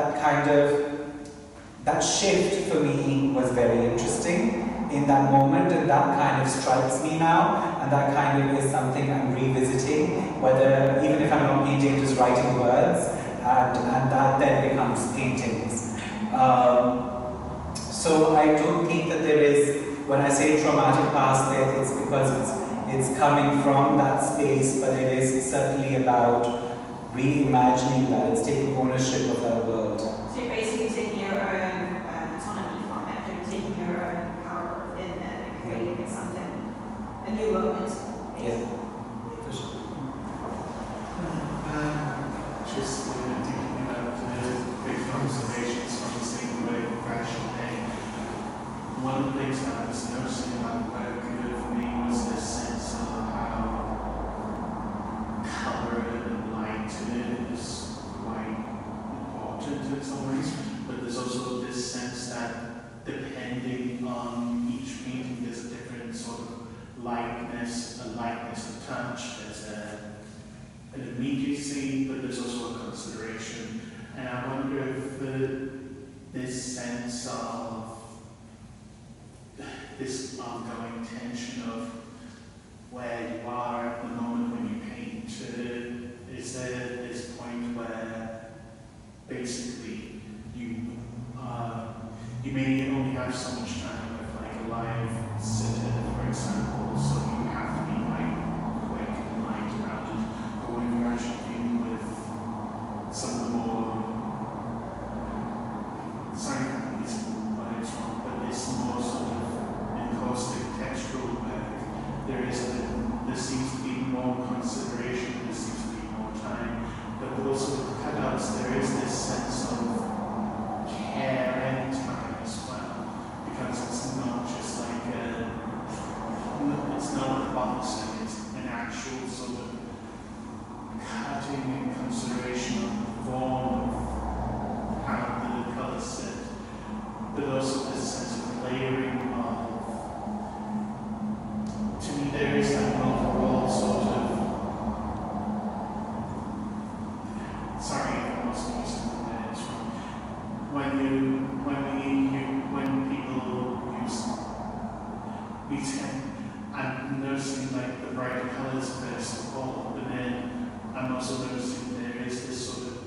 shift for me was very interesting in that moment, and that kind of strikes me now, and that kind of is something I'm revisiting, whether even if I'm not painting, just writing words, and that then becomes paintings. So I don't think that there is, when I say traumatic past there, it's because it's coming from that space, but it is certainly about reimagining that. It's taking ownership of that world. So you're basically taking your own autonomy from it, and taking your own power in it and creating something, a new moment. Yeah, for sure. Just thinking about the big observations from the same way of crash and pain. One of the things that I was noticing about the work for me was this sense of how color and light is in some ways, but there's also this sense that depending on each painting, there's a different sort of likeness, a likeness of touch, there's an immediacy, but there's also a consideration. And I wonder if this sense of this ongoing tension of where you are at the moment when you paint, is there this point where basically you may only have so much time with like a live sitter, for example, so you have to be like quick and light about it. But when you're actually dealing with some of the more, sorry, it's what it's wrong, but this more sort of encaustic textual work, there seems to be more consideration, there seems to be more time, but also with the cutouts there is this sense of care and time as well, because it's not just like it's not a boxing, it's an actual sort of cutting and consideration of the form of how the colours sit, but also this sense of layering of, to me there is that overall sort of, sorry if I'm also using the words wrong, when people use, we tend, I'm noticing like the brighter colours first of all, but then I'm also noticing there is this sort of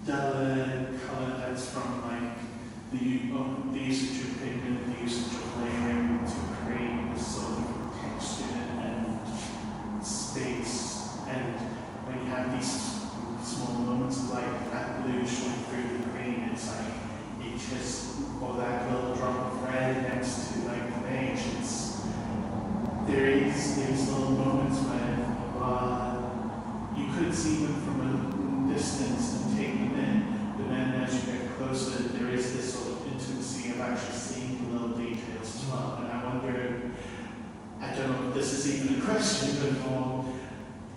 duller colour that's from like the usage of pigment, the usage of layering to create this sort of texture and space. And when you have these small moments of like that blue showing through the green, it's like it just, or that little drop of red next to like the beige, there is these little moments where you could see them from a distance and take them in, but then as you get closer, there is this sort of intimacy of actually seeing the little details as well. And I wonder, I don't know if this is even a question, but more,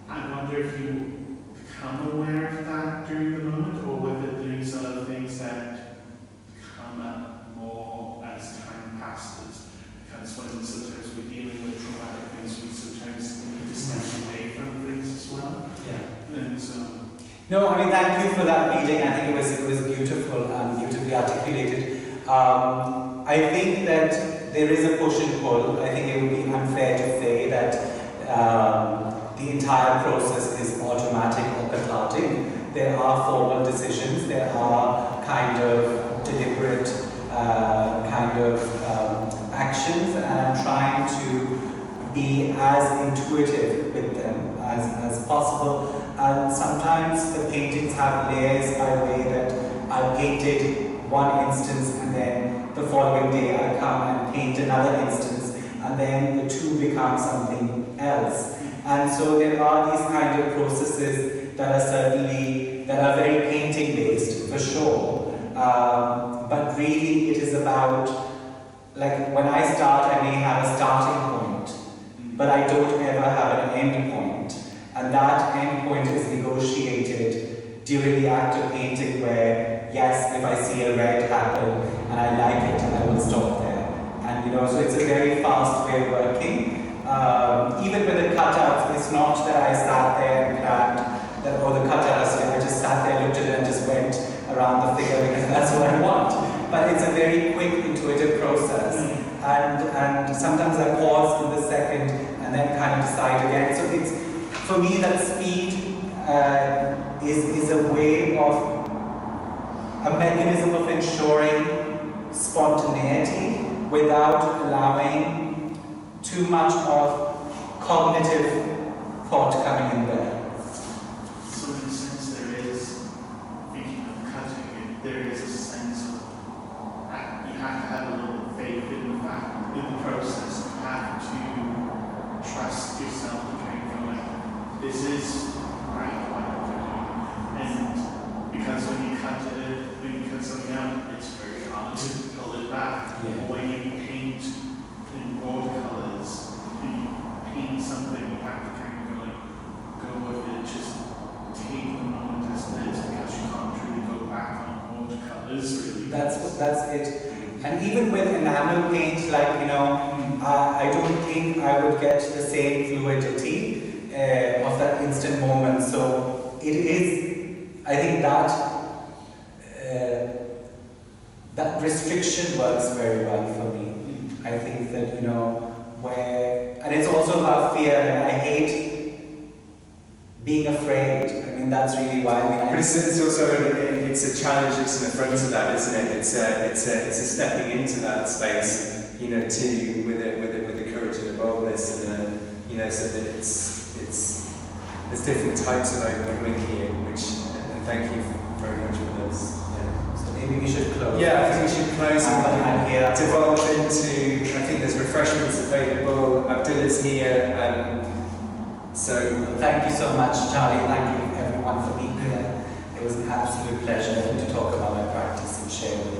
I wonder if you become aware of that during the moment, or whether these are things that come up more as time passes. Because when sometimes we're dealing with traumatic things, we sometimes need to step away from things as well. Yeah. And so. No, I mean, thank you for that reading. I think it was beautiful and beautifully articulated. I think that there is a push and pull. I think it would be unfair to say that the entire process is automatic or cathartic. There are formal decisions, there are kind of deliberate actions, and I'm trying to be as intuitive with them as possible. And sometimes the paintings have layers by way that I painted one instance and then the following day I come and paint another instance, and then the two become something else. And so there are these kind of processes that are very painting based for sure. But really it is about, like when I start, I may have a starting point, but I don't ever have an end point. And that end point is negotiated during the act of painting, where yes, if I see a red happen and I like it, I will stop there. And so it's a very fast way of working. Even with the cutouts, it's not that I sat there and planned that, or the cutouts, I just sat there, looked at it and just went around the figure because that's what I want. But it's a very quick, intuitive process. And sometimes I pause in the second and then kind of decide again. So it's, for me, that speed is a way of, a mechanism of ensuring spontaneity without allowing too much of cognitive thought coming in there. So in a sense there is, thinking of cutting it, there is a sense of, you have to have a little faith in the fact, in the process, you have to trust yourself to kind of go like, this is right, what I'm doing. And because when you cut something out, it's very hard to pull it back. Yeah. Or when you paint in watercolors, and you paint something, you have to kind of go It is really. That's it. And even with enamel paint, like, you know, I don't think I would get the same fluidity of that instant moment. So it is, I think that restriction works very well for me. I think that, you know, and it's also about fear, and I hate being afraid. I mean, that's really why. But it's also it's a challenge that's in the front of that, isn't it? It's a stepping into that space, you know, with the courage and the boldness, and you know, so that there's different types of opening here, and thank you very much for those. Maybe we should close. Yeah, I think we should close and here. devolve into, I think there's refreshments available. Abdullah's here. So thank you so much, Charlie. Thank you everyone for being here. It was an absolute pleasure to talk about my practice and share with you.